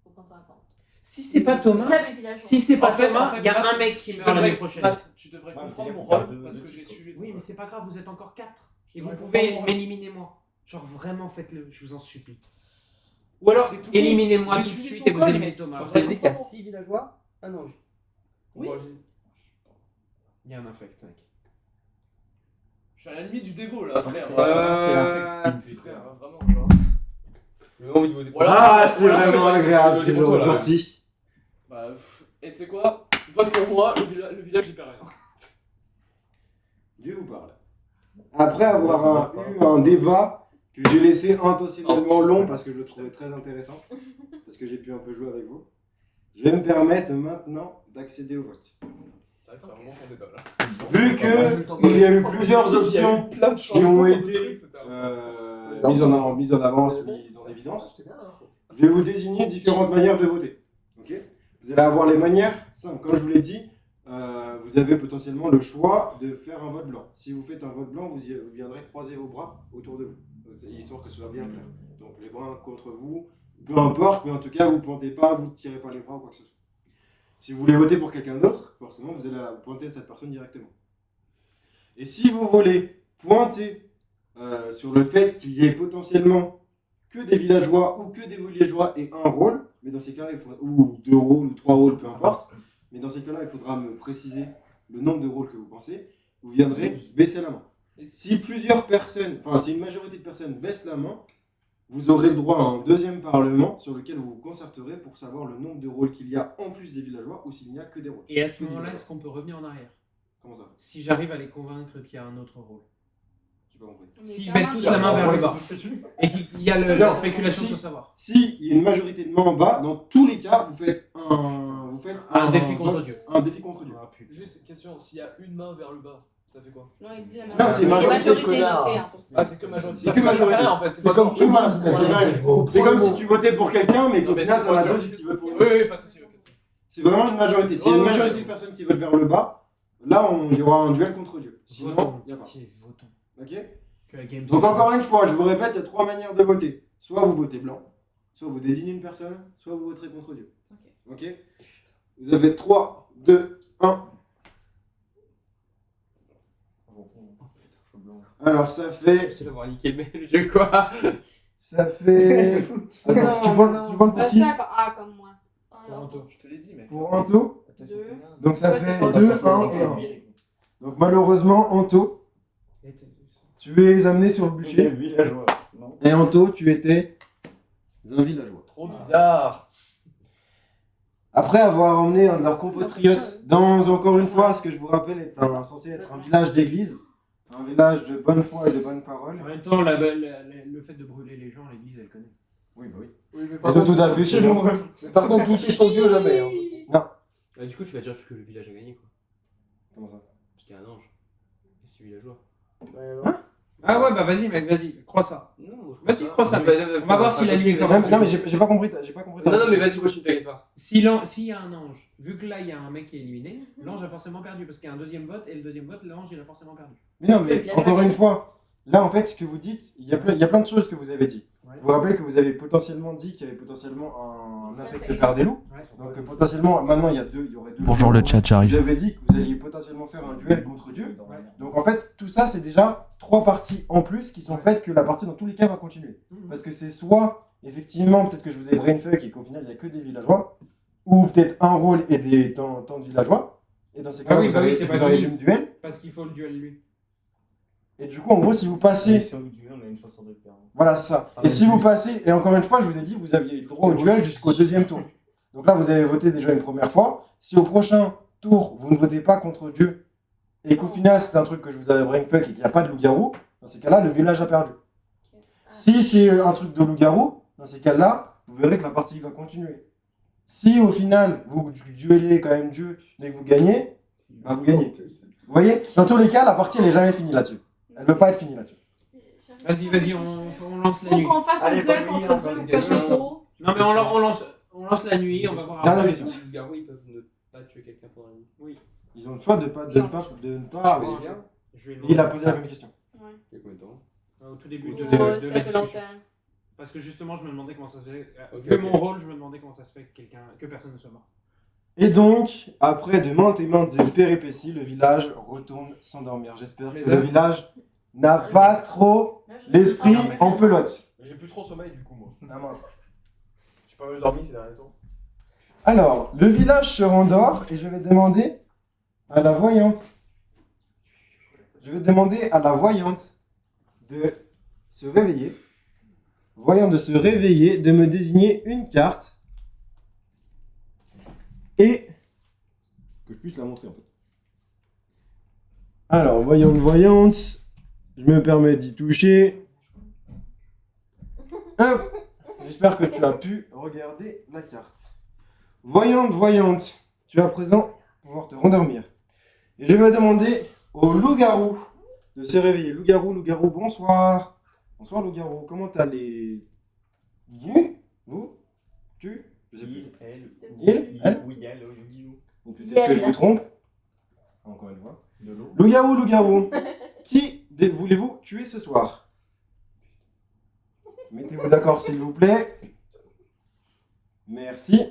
Faut prendre ça en compte. Si c'est pas Thomas, Ça, mes villageois. si c'est pas En fait, Thomas, il y a Matt, un mec qui tu meurt l'année devrais- prochaine. Matt, tu devrais Ouais, mais comprendre c'est mon qu'il y a rôle deux- parce deux que j'ai trucs, suivi. Oui, mais c'est pas grave, vous êtes encore 4. Et Je vous devrais pouvez comprendre mon rôle. m'éliminer moi. Genre vraiment faites-le, je vous en supplie. Ou alors C'est tout éliminez-moi J'ai tout de suivi suite ton et vous code, éliminez mec. Thomas. Je voudrais dire qu'il y a 6 villageois, un ange. Oui. Bon, Il y a un infect, mec. Je suis à la limite du dévo là, frère. C'est l'infect qui me fait Frère, peur. vraiment, genre. J'ai vraiment envie de voter pour Voilà. Ah, c'est Voilà, vraiment je vais- agréable, je vais c'est voter pour genre toi, là. parti. Bah, et tu sais quoi? Vote pour moi, le village il perd rien. Dieu vous parle. Après avoir eu un débat que j'ai laissé intentionnellement long parce que je le trouvais très intéressant, parce que j'ai pu un peu jouer avec vous, je vais me permettre maintenant d'accéder au vote. C'est vrai que c'est vraiment ton débat là. Vu qu'il y a eu plusieurs options plein de qui ont changements de été trucs, c'était un- mises en avance, mises en évidence, C'était bien, hein. je vais vous désigner différentes manières de voter. Ok, vous allez avoir les manières simples. Comme je vous l'ai dit, vous avez potentiellement le choix de faire un vote blanc. Si vous faites un vote blanc, vous viendrez croiser vos bras autour de vous. histoire que ce soit bien clair. Donc les bras contre vous, peu importe, mais en tout cas, vous ne pointez pas, vous ne tirez pas les bras ou quoi que ce soit. Si vous voulez voter pour quelqu'un d'autre, forcément, vous allez pointer cette personne directement. Et si vous voulez pointer sur le fait qu'il y ait potentiellement que des villageois ou que des villageois et un rôle, mais dans ces cas-là, il faudra, ou 2 rôles ou 3 rôles, peu importe, mais dans ces cas-là, il faudra me préciser le nombre de rôles que vous pensez, vous viendrez baisser la main. Et si plusieurs personnes, enfin si une majorité de personnes baissent la main, vous aurez le droit à un deuxième parlement sur lequel vous vous concerterez pour savoir le nombre de rôles qu'il y a en plus des villageois ou s'il n'y a que des rôles. Et à ce moment-là, est-ce qu'on peut revenir en arrière? Comment ça? Si j'arrive à les convaincre qu'il y a un autre rôle. J'ai pas compris. S'ils mettent tous la main vers le bas. Et qu'il y a la spéculation si, de savoir. Si il y a une majorité de mains en bas, dans tous les cas, vous faites Un défi contre Dieu. Un défi contre Dieu. Ah, putain. Juste question, s'il y a une main vers le bas, ça fait quoi? Non, il dit la Non, c'est majorité. majorité de notée, connards. hein. Ah, c'est que majorité. C'est que majorité. En fait. C'est comme tout masse. C'est comme si tu votais pour quelqu'un, mais Non, qu'au mais final, c'est t'en as pas deux ça. qui votent pour Oui, oui, pas de soucis. C'est vraiment une majorité. S'il y a une majorité de personnes qui votent vers le bas, là, il y aura un duel contre Dieu. Sinon, Votons. il n'y a pas. Pitié, votons. Ok? Que la game Donc se encore passe. une fois, je vous répète, il y a 3 manières de voter. Soit vous votez blanc, soit vous désignez une personne, soit vous voterez contre Dieu. Ok? Vous avez 3, 2, 1. Alors ça fait... C'est d'avoir niqué le jeu, quoi. Ça fait... Attends, tu vois pour qui? Comme moi. Pour Anto. Je te l'ai dit, mec. Pour Anto. Deux. Donc ça Ouais, fait t'es 2, pas 1 et 1. Donc malheureusement, Anto, tu es amené sur le bûcher. Villageois. Non. Et Anto, tu étais un villageois. Trop bizarre. Après avoir emmené un de leurs compatriotes dans, encore une fois, ce que je vous rappelle est censé être un village d'église, un village de bonne foi et de bonnes paroles. En même temps, le fait de brûler les gens, l'église, elle connaît. Oui, bah oui. Oui, mais Ils ont tout à fait chez nous. Mais par contre, douter son Dieu jamais. Hein. Du coup, tu vas dire que le village a gagné, quoi. Comment ça? Parce qu'il y a un ange. Et c'est villageois. Ah ouais, bah vas-y, mec, vas-y, crois ça. Non, Vas-y, crois ça. On va voir si la nuit est Non, correcte. mais j'ai pas compris. Non, mais vas-y, continue, t'inquiète pas. S'il y a un ange, vu que là il y a un mec qui est éliminé, l'ange a forcément perdu parce qu'il y a un deuxième vote et le deuxième vote, l'ange il a forcément perdu. Mais non, Le mais village encore a une gagné. fois, là en fait, ce que vous dites, il y a plein de choses que vous avez dit. Ouais. Vous vous rappelez que vous avez potentiellement dit qu'il y avait potentiellement un affect par des loups. Ouais. Donc potentiellement, maintenant il y aurait deux. Bonjour le chat, Vous j'arrive. avez dit que vous alliez potentiellement faire un duel contre Dieu. Ouais. Donc en fait, tout ça, c'est déjà 3 parties en plus qui sont faites que la partie dans tous les cas va continuer. Mhm. Parce que c'est soit, effectivement, peut-être que je vous ai brainfuck et qu'au final, il n'y a que des villageois, ou peut-être un rôle et des temps de villageois. Et dans ces cas-là, Ah oui, vous bah oui, aurez, c'est vous pas aurez fini. du duel. Parce qu'il faut le duel lui. Et du coup, en gros, si vous passez... Si on nous tue, on a une chance sur deux de perdre. Voilà, c'est ça. Et si vous passez... Et encore une fois, je vous ai dit, vous aviez le droit au duel jusqu'au 2e tour. Donc là, vous avez voté déjà une première fois. Si au prochain tour, vous ne votez pas contre Dieu, et qu'au final, c'est un truc que je vous avais brainfuck et qu'il n'y a pas de loup-garou, dans ces cas-là, le village a perdu. Si c'est un truc de loup-garou, dans ces cas-là, vous verrez que la partie va continuer. Si au final, vous duellez quand même Dieu dès que vous gagnez, bah vous gagnez. Vous voyez? Dans tous les cas, la partie, elle n'est jamais finie là-dessus. Elle ne peut pas être finie là-dessus. Vas-y, on lance la Faut nuit. qu'on fasse un Allez, duel bonne nuit, contre hein, Dieu bonne au prochain nuit. tour. Non mais on lance la nuit, on va voir Dernière après. question. Les loups-garous, ils peuvent ne pas tuer quelqu'un pendant la nuit. Oui. Ils ont le choix de ne pas Je vais avoir- bien. Je vais Et il a posé la même question. Ouais. Il y a combien de temps? Au tout début Au de, tout début. de Ouais, la ça fait discussion. longtemps. Parce que justement, je me demandais comment ça se fait. Ok, Vu ok. mon rôle, je me demandais comment ça se fait que personne ne soit mort. Et donc, après de maintes et maintes péripéties, le village retourne s'endormir. J'espère que Les le hommes. village n'a pas trop l'esprit en pelote. J'ai plus trop sommeil du coup, moi. Ah mince. J'ai pas mieux dormi ces derniers temps. Alors, le village se rendort et je vais demander à la voyante. Je vais demander à la voyante de se réveiller. Voyant de se réveiller, de me désigner une carte et que je puisse la montrer en fait. Alors, voyante, je me permets d'y toucher. Hop. J'espère que tu as pu regarder la carte. Voyante, tu vas à présent pouvoir te rendormir. Et je vais demander au loup-garou de se réveiller. Loup-garou, bonsoir. Bonsoir loup-garou, comment allez vous, tu, je sais plus. Il, elle Oui, elle, oui, Ou peut-être que je me trompe. Encore une fois. de l'eau. Loup-garou, qui voulez-vous tuer ce soir? Mettez-vous d'accord s'il vous plaît. Merci.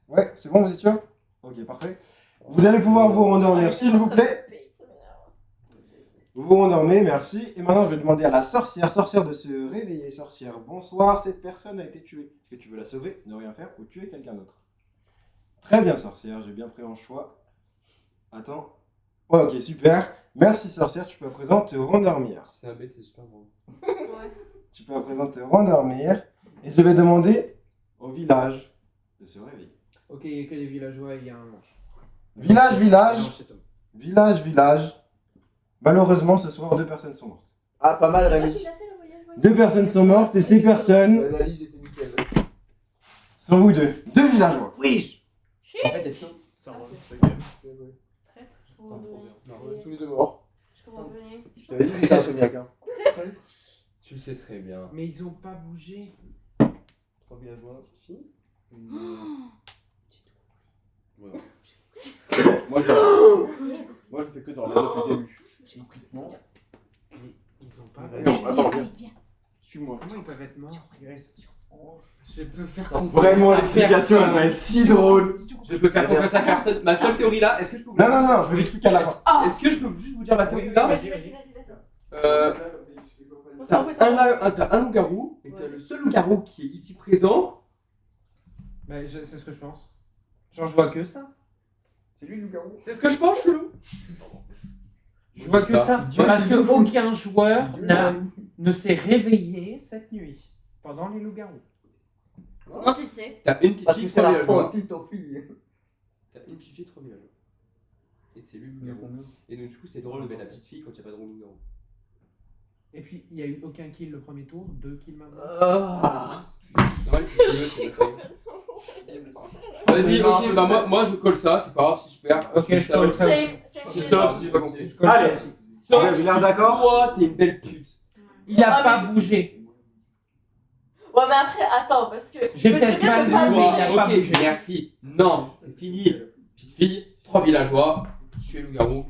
Ouais, c'est bon, vous êtes sûr? Ok, parfait. Vous allez pouvoir vous rendormir s'il vous plaît. Vous vous rendormez, merci. Et maintenant, je vais demander à la sorcière de se réveiller. Sorcière, bonsoir, cette personne a été tuée. Est-ce que tu veux la sauver, ne rien faire ou tuer quelqu'un d'autre? Très bien, sorcière, j'ai bien pris en choix. Attends. Ouais, ok, super. Merci, sorcière, tu peux à présent te rendormir. C'est un bête, c'est super bon. Ouais. Tu peux à présent te rendormir. Et je vais demander au village de se réveiller. Ok, il n'y a que des villageois et il y a un ange. Village, village. Un ange, c'est Tom. Village. Malheureusement, ce soir, 2 personnes sont mortes. Ah, pas mal, C'est toi Rémi. qui l'as fait, le voyage, voyage. 2 personnes sont mortes et ces personnes L'analyse était nickel. sont vous deux. 2 villageois. Oui. En fait, t'es chaud. Ça rend ce game. Traître, je comprends trop rien. Non, tous les deux morts. Je comprends rien. Je t'avais dit que c'était un insomniaque. Hein. Tu le sais très bien. Mais ils ont pas bougé. 3 villageois, c'est fini. Voilà. Moi, je fais que dormir depuis le début. Non. Ils ont pas Ouais. bougé. Non, attends, Allez, viens. Suis-moi. Comment ils peuvent être morts? Il reste. Je peux faire Vraiment, l'explication, elle va être si drôle. Je peux faire confiance à personne. Ma seule théorie là, est-ce que je peux vous Non, je vous explique à la fin. Est-ce que je peux juste vous dire la théorie là Vas-y, vas-y, vas-y. On s'en fait T'as un loup-garou et t'as le seul loup-garou qui est ici présent. Bah, c'est ce que je pense. Genre, je vois que ça. C'est lui le loup-garou. C'est ce que je pense, chelou. Je vois que ça. Parce que aucun joueur ne s'est réveillé cette nuit pendant les loups-garous. Comment tu le sais? T'as une petite Parce que fille, c'est 3 la villageois. petite en fille. T'as une petite fille, 3 villageois. Et c'est lui le loup-garou. Et donc, du coup, c'était drôle de mettre la petite fille quand il n'y a pas de loup-garou. Et puis, il n'y a eu aucun kill le premier tour, 2 kills maintenant. Ouais, c'est ça. Vas-y, ok, bah moi je colle ça, c'est pas grave si je perds. Ok, je colle ça aussi. C'est ça, si j'ai pas compris. Je colle ça Allez. aussi. Vous avez l'air d'accord? Toi, t'es une belle pute. Il n'a Ah, pas mais- bougé. Ouais, mais après, attends, parce que. J'ai je peux peut-être très bien mal te vu, parler. mais il a pas Ok, bougé. merci. Non, c'est fini. Petite fille, 3 villageois, tuer le loup-garou.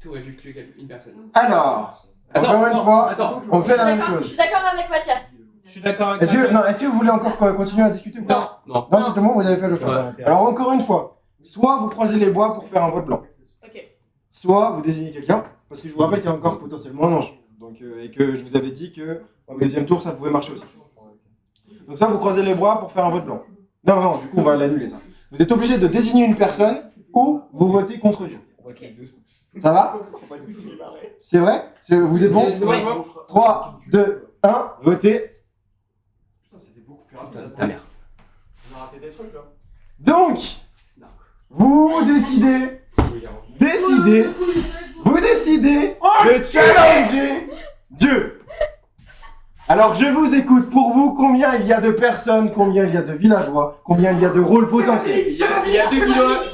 Tu aurais dû tuer une personne. Alors, Attends, encore une non, fois, attends. on fait la même Je chose. suis d'accord avec Mathias. Je suis d'accord avec Est-ce toi. que vous voulez encore continuer à discuter ou pas? Non. Non, c'est tout bon, vous avez fait le choix. Alors, encore une fois, soit vous croisez les bois pour faire un vote blanc, Ok. soit vous désignez quelqu'un, parce que je vous rappelle qu'il y a encore potentiellement un ange. Donc, et que je vous avais dit que au deuxième tour, ça pouvait marcher aussi. Donc, soit vous croisez les bois pour faire un vote blanc. Non, du coup, on va l'annuler ça. Vous êtes obligé de désigner une personne ou vous votez contre Dieu. Ok. Ça va? C'est vrai? Vous êtes bon? Ouais. 3, 2, 1, votez. Putain, c'était beaucoup plus Putain, rapide. ta mère. On a raté des trucs là. Donc, vous décidez de challenger Dieu. Alors, je vous écoute. Pour vous, combien il y a de personnes, combien il y a de villageois, combien il y a de rôles potentiels? Il y a 2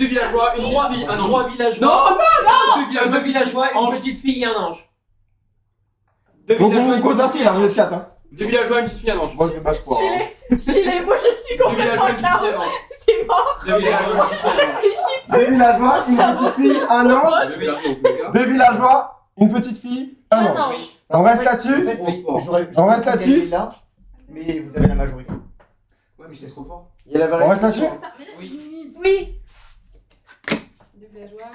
villageois, une petite fille, un ange. 3 villageois. Non, 2 villageois, une ange. petite fille et un ange. 2 Faut que vous villageois, vous une petite concentriez là, vous êtes 4. Hein. 2 villageois, une petite fille, un ange. Moi, je vais pas se croire. Je suis les. Moi, je suis 2 complètement villageois, une petite fille, KO. un ange. C'est mort. 2 villageois, une petite fille, un ange. Réfléchis. 2 villageois, une petite fille, un ange. 2 villageois, dans tous les cas. 2 villageois, une petite fille, un Un ange. ange. On reste là-dessus? On reste là-dessus? Là, mais vous avez la majorité. Ouais, mais j'étais trop fort. Il y a la On variété. reste là-dessus? Oui. Oui. 2 villageois.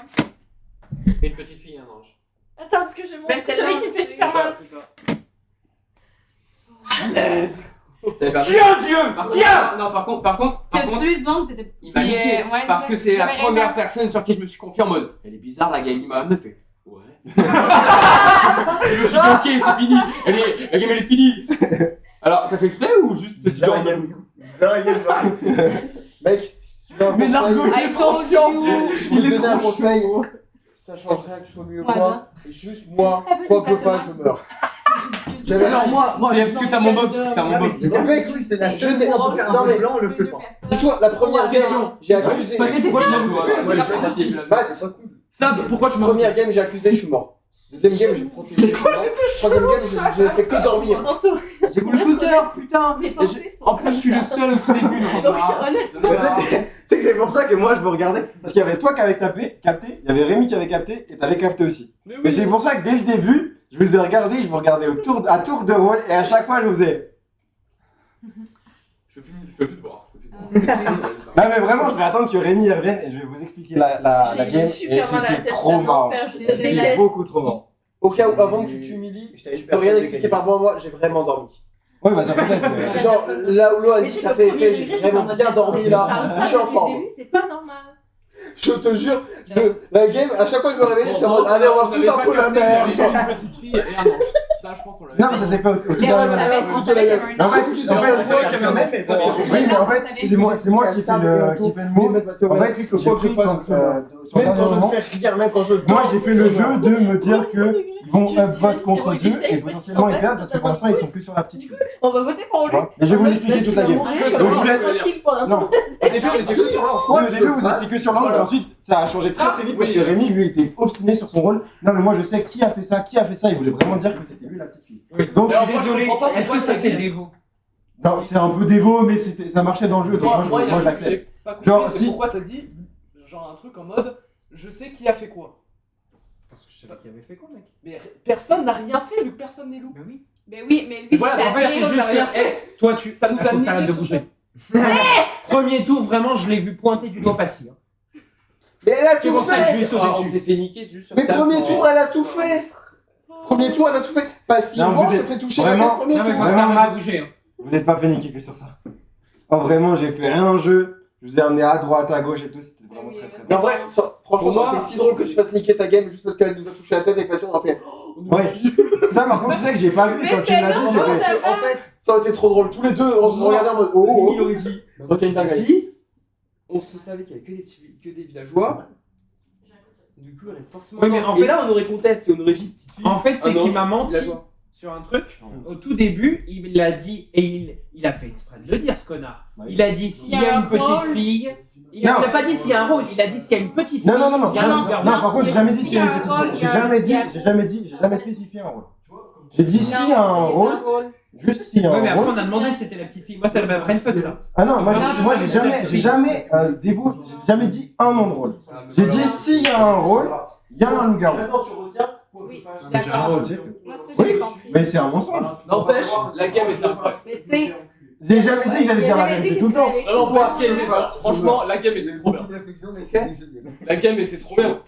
Et une petite fille et un ange. Attends, parce que j'ai mon. Bah, c'était Celui l'ange, qui fait c'est super mal. C'est ça. T'avais perdu. Dieu! Non, par contre, Tu as tué devant, t'étais. il m'a niqué. ouais, Parce c'est que ça. c'est la J'avais première raison. personne sur qui je me suis confié en mode. Elle est bizarre la game. Il m'a amené fait. Ouais. Je me suis dit, ok, c'est fini. La game elle est finie. Alors, t'as fait exprès ou juste c'est genre. Mec, si tu veux un Mais conseil, Nargo, I told you. je peux te donner un conseil. Ça change rien que tu sois mieux que Ouais, moi. Et juste moi, Ah, bah, quoi que je j'ai pas fasse, de je meurs. J'avais Alors, moi, c'est parce que t'as mon bob. T'as mon bob. Mec, c'est la je seule n'ai- fois pour faire non, un mais- vote blanc, on le fait pas. c'est toi, la première game, j'ai accusé. Parce que c'est pourquoi ça. tu m'as Matt, pourquoi tu m'as première game, j'ai accusé, je suis mort. Deuxième game, j'ai protégé. Troisième game, j'ai fait que dormir. J'ai voulu le counter, putain. Mes Et pensées sont en plus, je suis le seul au tout début. Donc, honnêtement. Tu sais que c'est pour ça que moi je me regardais. Parce qu'il y avait toi qui avais capté, il y avait Rémi qui avait capté et t'avais capté aussi. Mais c'est pour ça que dès le début, je vous ai regardé, je vous regardais à tour de rôle et à chaque fois je vous ai. Je peux plus te voir. Non mais vraiment, je vais attendre que Rémi revienne et je vais vous expliquer la game. J'ai Et super mal à la c'était tête, trop c'est un marrant. enfer, je te C'était déteste. beaucoup trop marrant. Au cas où, avant que tu t'humilies, tu peux rien expliquer par moi, j'ai vraiment dormi. Ouais, bah ça peut être. mais- Genre, là où l'eau a Mais dit c'est ça le fait premier effet, j'ai degré, j'étais en vraiment mode, bien dormi là. Parle pas Je suis en depuis le forme. début, c'est pas normal. Je te jure, la game, à chaque fois que je me réveille, je suis en mode allez, on va foutre un peu la merde. Une petite fille et un ange. Ça, je pense qu'on l'avait. Non, mais ça s'est fait au tout Mais dernier on moment. savait, on savait qu'il y avait un Mais en fait, ange. oui, mais en fait, c'est moi qui fais le move. En fait, j'ai pris quand, sur le Même dernier quand je moment, me fais rire, même quand je moi j'ai fait le jeu de me dire que ils vont Juste, up vote vas-y, contre c'est bon, Dieu essaye, et mais potentiellement tu ils sens perdent pas parce que que pour l'instant ils sont que sur la petite fille. On va voter pour Tu lui. vois. Mais je vais vous expliquer toute la game. Ouais, Donc, je vous laisse. tranquille pendant Non, Au début, on était que sur l'ange. au début vous étiez que sur l'ange, mais ensuite ça a changé très vite parce que Rémi lui était obstiné sur son rôle. Non, mais moi je sais qui a fait ça, il voulait vraiment dire que c'était lui la petite fille. Donc Je suis moi, je désolé, comprends pas est-ce que pourquoi ça ça c'est vient. dévot? non, c'est un peu dévot, mais ça marchait dans le jeu, donc moi il y a un je truc que l'accepte. j'ai pas compris, Genre, c'est si- pourquoi t'as dit genre un truc en mode je sais qui a fait quoi. Parce que je sais pas qui avait fait quoi, mec. Mais personne n'a rien fait vu que personne n'est loup. Bah oui. Mais oui, mais lui, Voilà, en fait, c'est juste que. Toi, tu. Ça nous a faut que niqué t'arrêtes de son bouger. Premier tour, vraiment, je l'ai vu pointer du doigt passé. Hein. Mais elle a C'est tout pour ça que je lui ai fait. sauté On s'est dessus. fait niquer juste sur Mais ça. premier tour, elle a tout fait. Premier tour, elle a tout fait. Pas si Non, loin, vous se êtes fait toucher la vraiment- tête premier Non, mais faut tour. Vraiment, vraiment Max. bouger. Hein. Vous n'êtes pas fait niquer que sur ça. Oh vraiment, j'ai fait un jeu, je vous ai amené à droite, à gauche et tout, c'était vraiment très très Mais bien. en vrai, franchement, ça aurait été si drôle que tu fasses niquer ta game juste parce qu'elle nous a touché la tête avec passion. On a fait. Ouais. Ça par contre, tu sais que j'ai pas vu Mais quand tu c'est m'as dit, long, j'ai fait. ça En fait, ça aurait été trop drôle. Tous les deux, on se regardait en mode oh, Il aurait dit. ok, une dinguerie. On se savait qu'il y avait que des villageois. Du coup, on est forcément. Oui, mais en Et fait- là, on aurait contesté, on aurait dit petite fille. En fait, c'est un qu'il ange, m'a menti villageois. sur un truc. Au tout début, il l'a dit, et il a fait exprès de le dire, ce connard. Ouais. Il a dit s'il y a une petite fille. Il a pas dit s'il y a un rôle, il a dit s'il y a une petite fille. Non, non, non, non, il y a un non, loup-garou. non, par contre, j'ai jamais dit s'il y a une un petite rôle, fille. il y a J'ai jamais spécifié un rôle. J'ai dit s'il y a un rôle, juste s'il y a Ouais, mais un après, rôle. on a demandé si c'était la petite fille. Moi, ça m'a pris fuck ça. Ah non, moi Non, j'ai jamais j'ai jamais dit un nom de rôle. J'ai dit s'il y a un rôle, il y a un loup-garou. tu retiens pour Oui, J'ai un d'accord. rôle, c'est tout. Moi, c'est ce que Oui, j'ai compris. mais c'est un mensonge. N'empêche, la game était incroyable. Mais c'est. J'ai jamais dit que j'allais dire la J'avais dit vérité que tout le temps. c'était avec Vraiment, lui. pour ce qu'elle fasse, franchement, la game était trop bien. La game était trop bien.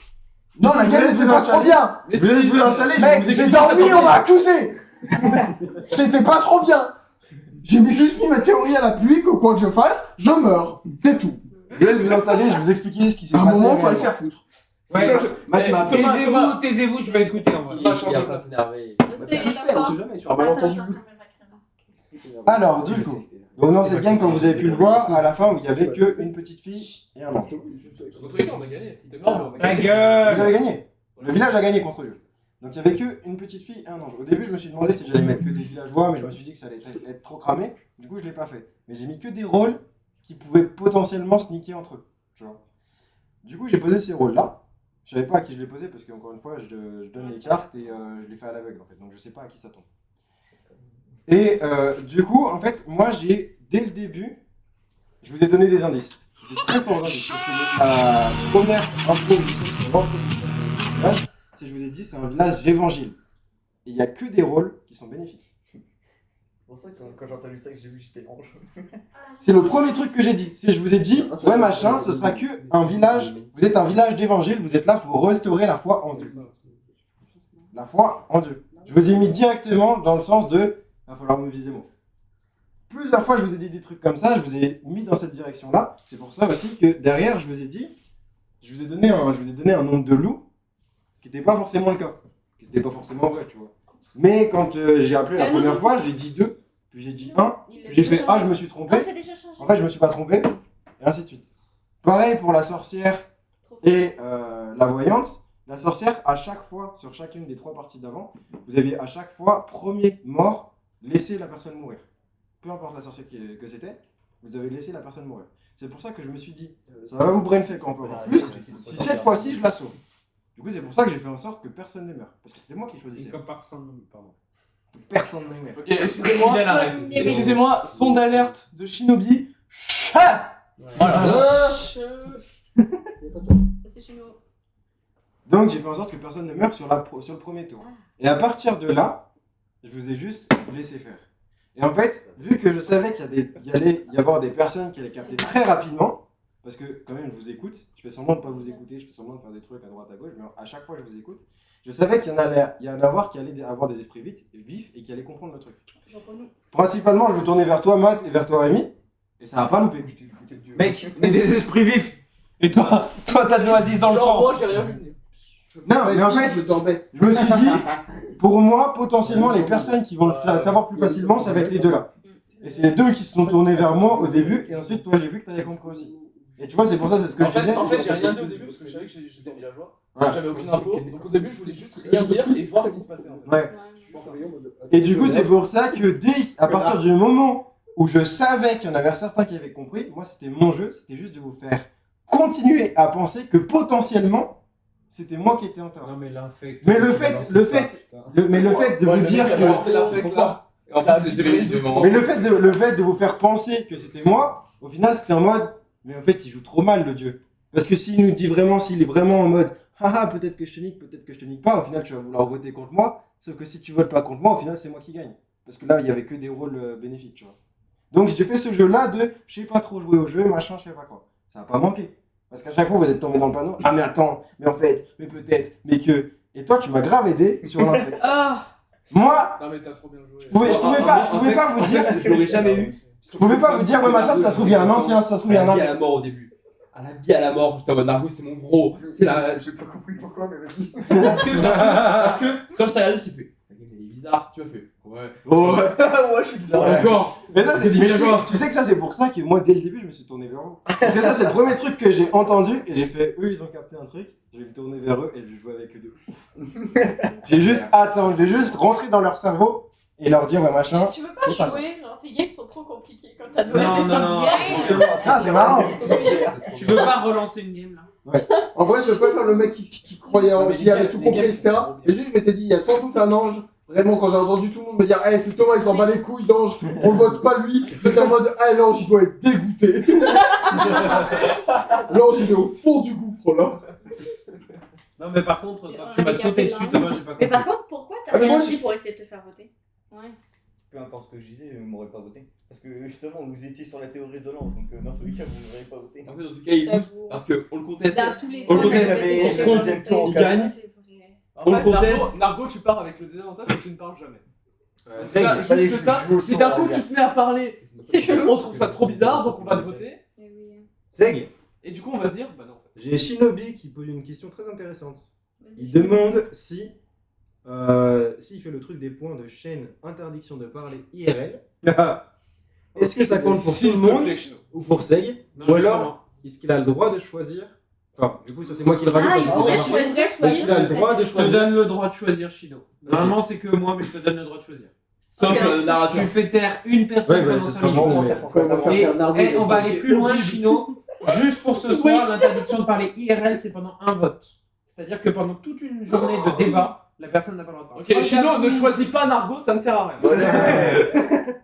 Non, la game était pas trop bien. Mais Vous allez vous installer, Mec, je vous j'ai explique ça. dormi, on m'a accusé. C'était pas trop bien. Juste mis ma théorie à la pluie que quoi que je fasse, je meurs. C'est tout. Je vais vous installer, je vais vous expliquer ce qui s'est À un passé. moment, il fallait se réellement. faire foutre. Ouais. Match m'a appris. Taisez-vous, je vais écouter en vrai. Il est en train de s'énerver. Je sais, il est On d'accord. sait jamais sur un malentendu. Alors, du coup, donc dans cette game, comme vous avez pu le voir, à la fin, il n'y avait qu'une petite fille et un ange. Dans tous les cas, on a gagné. C'était marrant. Ta Vous gueule. avez gagné. Le village a gagné contre eux. Donc il n'y avait qu'une petite fille et un ange. Au début, je me suis demandé si j'allais mettre que des villageois, mais je me suis dit que ça allait être trop cramé. Du coup, je ne l'ai pas fait. Mais j'ai mis que des rôles qui pouvaient potentiellement sneaker entre eux. Tu vois. Du coup, j'ai posé ces rôles-là. Je savais pas à qui je les posais parce qu'encore une fois, je donne les cartes et je les fais à l'aveugle en fait. Donc je sais pas à qui ça tombe. Et du coup, en fait, moi j'ai, dès le début, je vous ai donné des indices. Des très forts indices. Parce que la première introduction du village, c'est je vous ai dit, c'est un village d'évangile. Et il n'y a que des rôles qui sont bénéfiques. C'est pour ça que quand j'ai entendu ça, que j'ai vu que j'étais ange. C'est le premier truc que j'ai dit. C'est je vous ai dit, ouais machin, ce sera que un village. Vous êtes un village d'évangile, vous êtes là pour restaurer la foi en Dieu. La foi en Dieu. Je vous ai mis directement dans le sens de, il va falloir me viser moi. Plusieurs fois, je vous ai dit des trucs comme ça, je vous ai mis dans cette direction-là. C'est pour ça aussi que derrière, je vous ai dit, je vous ai donné un nombre de loups qui n'était pas forcément le cas, qui n'était pas forcément vrai, tu vois. Mais quand j'ai appelé la première fois, j'ai dit 2, puis j'ai dit 1, puis j'ai fait ah, je me suis trompé. Oh, c'est déjà changé. En fait, je me suis pas trompé, et ainsi de suite. Pareil pour la sorcière et la voyante. La sorcière, à chaque fois, sur chacune des 3 parties d'avant, vous avez à chaque fois, premier mort, laissé la personne mourir. Peu importe la sorcière que c'était, vous avez laissé la personne mourir. C'est pour ça que je me suis dit, ça va vous brainfuck encore plus, si cette fois-ci je la sauve. Du coup, c'est pour ça que j'ai fait en sorte que personne ne meure. Parce que c'était moi qui choisissais. Comme par syndrome, pardon. Que personne ne meurt. Ok, excusez-moi. Il a la ref. Excusez-moi, son d'alerte de Shinobi. Chat. Voilà. C'est chez nous. Donc j'ai fait en sorte que personne ne meure sur le premier tour. Et à partir de là, je vous ai juste laissé faire. Et en fait, vu que je savais qu'il allait y avoir des personnes qui allaient capter très rapidement, parce que quand même je vous écoute, je fais semblant de pas vous écouter, je fais semblant de faire des trucs à droite à gauche, mais à chaque fois je vous écoute, je savais qu'il y en en avoir qui allaient avoir des esprits vifs et qui allaient comprendre le truc. Principalement, je me tournais vers toi, Matt, et vers toi, Rémi, et ça n'a pas loupé. Mec, on est des esprits vifs. Et toi t'as de l'oasis dans le Genre, sang. moi, j'ai rien vu venir. Non, mais en fait, je dormais. je me suis dit, pour moi, potentiellement, les personnes qui vont le faire savoir plus facilement, ça va être les deux là. Et c'est les deux qui se sont tournés vers moi au début, et ensuite, toi, j'ai vu que t'avais compris aussi. Et tu vois, c'est pour ça, c'est ce que je faisais. En fait, j'ai rien dit au début parce que je savais que j'étais villageois. Voilà. J'avais aucune info. Donc au début, je voulais juste rien dire et voir ce qui se passait en fait. Ouais. Et du coup, c'est pour ça que à partir du moment où je savais qu'il y en avait certains qui avaient compris, moi, c'était mon jeu, c'était juste de vous faire continuer à penser que potentiellement, c'était moi qui étais en tort. Non mais l'infect. Mais le fait de vous dire que... C'est l'affect là. En fait, c'est 2 minutes devant. Mais le fait de vous faire penser que c'était moi, au final, c'était en mode, mais en fait, il joue trop mal, le dieu. Parce que s'il nous dit vraiment, s'il est vraiment en mode, haha, peut-être que je te nique, peut-être que je te nique pas, au final, tu vas vouloir voter contre moi. Sauf que si tu votes pas contre moi, au final, c'est moi qui gagne. Parce que là, il y avait que des rôles bénéfiques, tu vois. Donc, j'ai fait ce jeu-là de, je sais pas trop jouer au jeu, machin, je sais pas quoi. Ça a pas manqué. Parce qu'à chaque fois, vous êtes tombé dans le panneau. Ah, mais attends, mais en fait, mais peut-être, mais que. Et toi, tu m'as grave aidé sur l'infect. Moi, Non mais t'as trop bien joué. je pouvais pas vous dire. Je l'aurais jamais eu. Je pouvais pas vous dire, ouais, machin, ça se souvient un ancien, ça se souvient un À la vie à la infect. mort au début. À la vie à la mort, j'étais en mode Nargos, c'est mon gros. C'est la. J'ai pas compris pourquoi, mais vas-y. Parce que quand je t'ai regardé, j'ai fait. La game elle est bizarre. Tu m'as fait. Ouais. Ouais, je suis bizarre. Encore. Mais ça, c'est bien mais joué. tu sais que ça, c'est pour ça que moi, dès le début, je me suis tourné vers vous. Parce que ça, c'est le premier truc que j'ai entendu et j'ai fait, eux, ils ont capté un truc. Je vais me tourner vers eux et je vais jouer avec eux deux. J'ai juste attendu, j'ai juste rentré dans leur cerveau et leur dire, ouais, machin. Tu veux pas c'est pas jouer, genre tes games sont trop compliqués quand t'as de Non, non, non. Ah, c'est marrant. Tu veux pas relancer une game là? En vrai, je veux pas faire le mec qui croyait, qui avait tout compris, etc. Et juste, je m'étais dit, il y a sans doute un ange. Vraiment, quand j'ai entendu tout le monde me dire, hey, c'est Thomas, il s'en bat les couilles, l'ange, on le vote pas lui. J'étais en mode, ah, l'ange, il doit être dégoûté. L'ange, il est au fond du gouffre, là. Non mais par contre, Mais quand on tu m'as avait sauté capté dessus, l'angle. Thomas, j'ai pas compris. Mais par contre, pourquoi Ah, t'as mais rien moi, dit j'ai- pour essayer de te faire voter? Ouais. Peu importe ce que je disais, vous m'aurez pas voté. Parce que justement, vous étiez sur la théorie de l'ange, donc dans tous les cas, vous m'aurez pas voté. En fait, en tout cas, il pousse J'avoue. parce qu'on le conteste. Dans tous les On le cas, conteste, c'était on se quelqu'un trompe, de deuxième tour, il testé. gagne. C'est vrai. En On le fait, conteste. Nargo, tu pars avec le désavantage que tu ne parles jamais. C'est Là, fallait juste que ça, je joue au si tour d'un à coup la tu te mets à parler, C'est chelou. on trouve ça trop bizarre, donc on va te voter. Eh oui. Seg, Et du coup, on va se dire, bah non. En fait. j'ai Shinobi qui pose une question très intéressante. Vas-y. Il demande si s'il fait le truc des points de chaîne interdiction de parler IRL, est-ce que ça compte pour tout S'il le te monde plaît, Chino. ou pour Seg? Non, Ou justement. alors, est-ce qu'il a le droit de choisir? Enfin, du coup, ça c'est moi qui le rajoute Ah, parce il que pourrait c'est pas marqué. choisir. Est-ce qu'il a le droit de Je te choisir? donne le droit de choisir, Shino. Normalement, c'est que moi, mais je te donne le droit de choisir. Sauf Ok. Tu narrateur. fais taire une personne Ouais, bah, pendant ce 5 sera minutes. bon, Ça mais- change Quand on va pas faire Et, faire Nargo, on va aller plus loin, horrible. Chino. Juste pour ce soir, l'interdiction de parler IRL, c'est pendant un vote. C'est-à-dire que pendant toute une journée de débat, la personne n'a pas le droit de parler. Ok, Chino, ne choisis pas Nargo, ça ne sert à rien.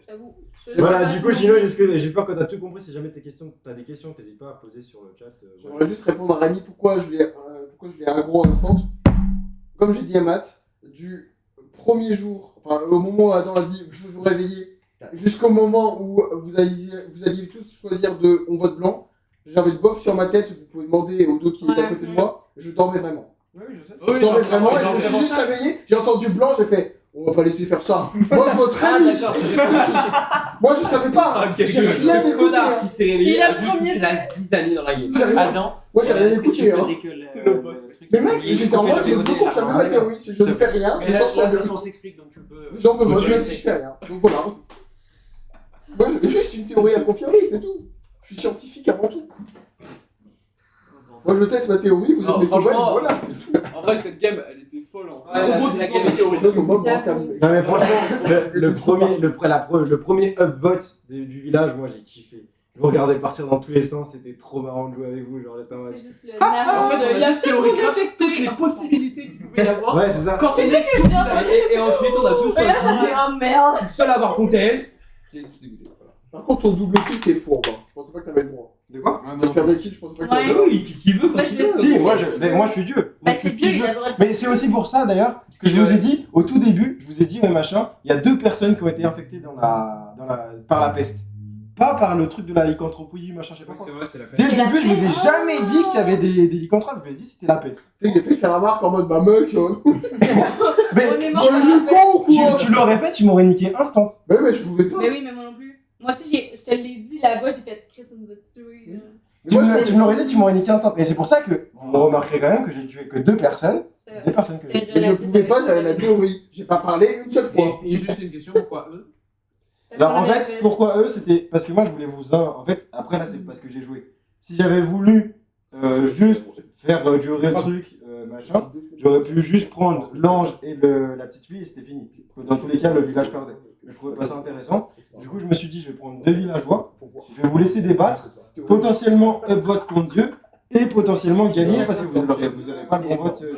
J'avoue. Voilà, du coup, Chino, j'ai peur que tu as tout compris. Si jamais tu as des questions, n'hésite pas à poser sur le chat. Voilà. J'aimerais juste répondre à Rémi pourquoi je l'ai aggro à instant. Comme j'ai dit à Matt, du premier jour, enfin au moment où Adam a dit vous pouvez vous réveiller, jusqu'au moment où vous alliez tous choisir de on vote blanc, j'avais le bob sur ma tête, vous pouvez demander au dos qui est à côté de moi, je dormais vraiment. Oui, je sais. Je dormais vraiment et je me suis juste réveillé, j'ai entendu blanc, j'ai fait on va pas laisser faire ça. Moi je voterai Ah, oui. d'accord, c'est Moi je savais pas, quel j'ai rien ce écouté. connard Hein. qui s'est réveillé Il a a vu premier foutu la zizanie dans la game. J'ai rien- Adam, Moi j'ai rien est-ce que tu écouté. peux Hein. dès que le boss. truc Mais est mec, fini, j'étais en tu mode peux je veux voter, confirmer là. ma théorie, si je ne fais rien, Mais les là, gens sont de toute bien. façon, on s'explique, donc tu peux... Les gens me votent tu même le si sais. je fais rien. Donc voilà. Moi, j'ai juste une théorie à confirmer, c'est tout. Je suis scientifique avant tout. Moi, je teste ma théorie, vous Non, êtes mes cobayes, franchement, voilà, c'est tout. En vrai, cette game, elle était folle. Ouais, la Rebondissement game de était théorie. Je note au moment où ça J'avoue. arrive. Non, mais franchement, le premier upvote du village, moi j'ai kiffé. Je vous regardais partir dans tous les sens, c'était trop marrant de jouer avec vous. Genre, j'étais en mode- C'est juste le En nerf. fait, on Il a a juste fait trop théorie craft toutes d'affectés. les possibilités qu'il pouvait y avoir. Ouais, c'est ça. Quand on est Et ensuite, on a tous Mais là, ça choisi. fait oh merde. Seul à avoir contest. J'ai tout dégoûté. Voilà. Par contre, ton double kill, c'est fourbe. Hein. Je pensais pas que t'avais le droit. De quoi? Faire des kills, je pense pas que Ouais. Ah oui, qui veut quand Moi, il je veut. me Si, moi je suis Dieu. Moi, Bah, je suis c'est Dieu, qui il veut. a le droit de Mais c'est aussi pour ça d'ailleurs que je vous ai dit, au tout début, je vous ai dit, ouais machin, il y a 2 personnes qui ont été infectées par la peste. Pas par le truc de la lycanthropie, machin, je sais pas quoi. C'est vrai, c'est la Dès peste. le la début, je vous ai peste. jamais dit qu'il y avait des lycanthropes, je vous ai dit c'était la peste. Tu sais, il a fait faire la marque en mode bah mec, Mais On est mort tu par es la le con ou quoi? tu l'aurais fait, tu m'aurais niqué instant. Mais je pouvais pas. Mais oui, mais moi non plus. Moi aussi, je te l'ai dit là-bas, j'ai fait Chris, on nous a tués. là. Tu Moi, me l'aurais dit, tu m'aurais niqué instant. Et c'est pour ça que vous me remarquerez quand même que j'ai tué que 2 personnes. C'est- 2 personnes que j'ai tuées. Mais je pouvais pas, j'avais la théorie. J'ai pas parlé une seule fois. Et juste une question, pourquoi eux? Parce Alors qu'on en avait la fait, peste. pourquoi eux c'était. Parce que moi je voulais vous. En fait, après là c'est parce que j'ai joué. Si j'avais voulu juste faire durer le truc, machin, j'aurais pu juste prendre l'ange et la petite fille et c'était fini. Dans tous les cas, le village perdait. Mais je trouvais pas ça intéressant. Du coup, je me suis dit, je vais prendre 2 villageois, je vais vous laisser débattre, potentiellement upvote contre Dieu et potentiellement gagner parce que vous n'aurez pas le bon vote derrière.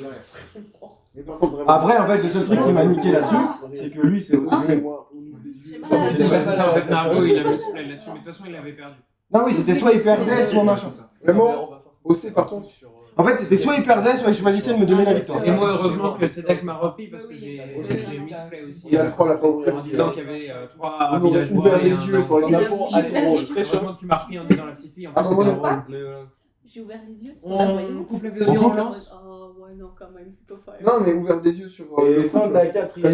Mais par contre, vraiment. Après, en fait, le seul truc qui m'a niqué là-dessus, c'est que lui, c'est auto J'ai mal à la C'est tête. pas ça, en fait, Nargo, il avait explosé là-dessus, mais de toute façon, il avait perdu. Non, oui, c'était soit il perdait, soit machin. Vraiment, aussi par contre. En fait, c'était soit il perdait, soit il choisissait de me donner la victoire. Et moi, heureusement que Cédric m'a repris parce que j'ai misplay aussi. Il y a 3 la pauvre. En disant qu'il y avait 3 On aurait villageois. ouvert et les un yeux sur la enfant. question. Heureusement que tu m'as repris en disant la petite fille. En Ah, plus, bah, c'était voilà. drôle. Mais voilà. J'ai ouvert les yeux sur la On voyante. coupe la vidéo, on lance. Oh, ouais, non, quand même, c'est pas faire. Non, mais ouvert les yeux sur. Et fin de la 4e.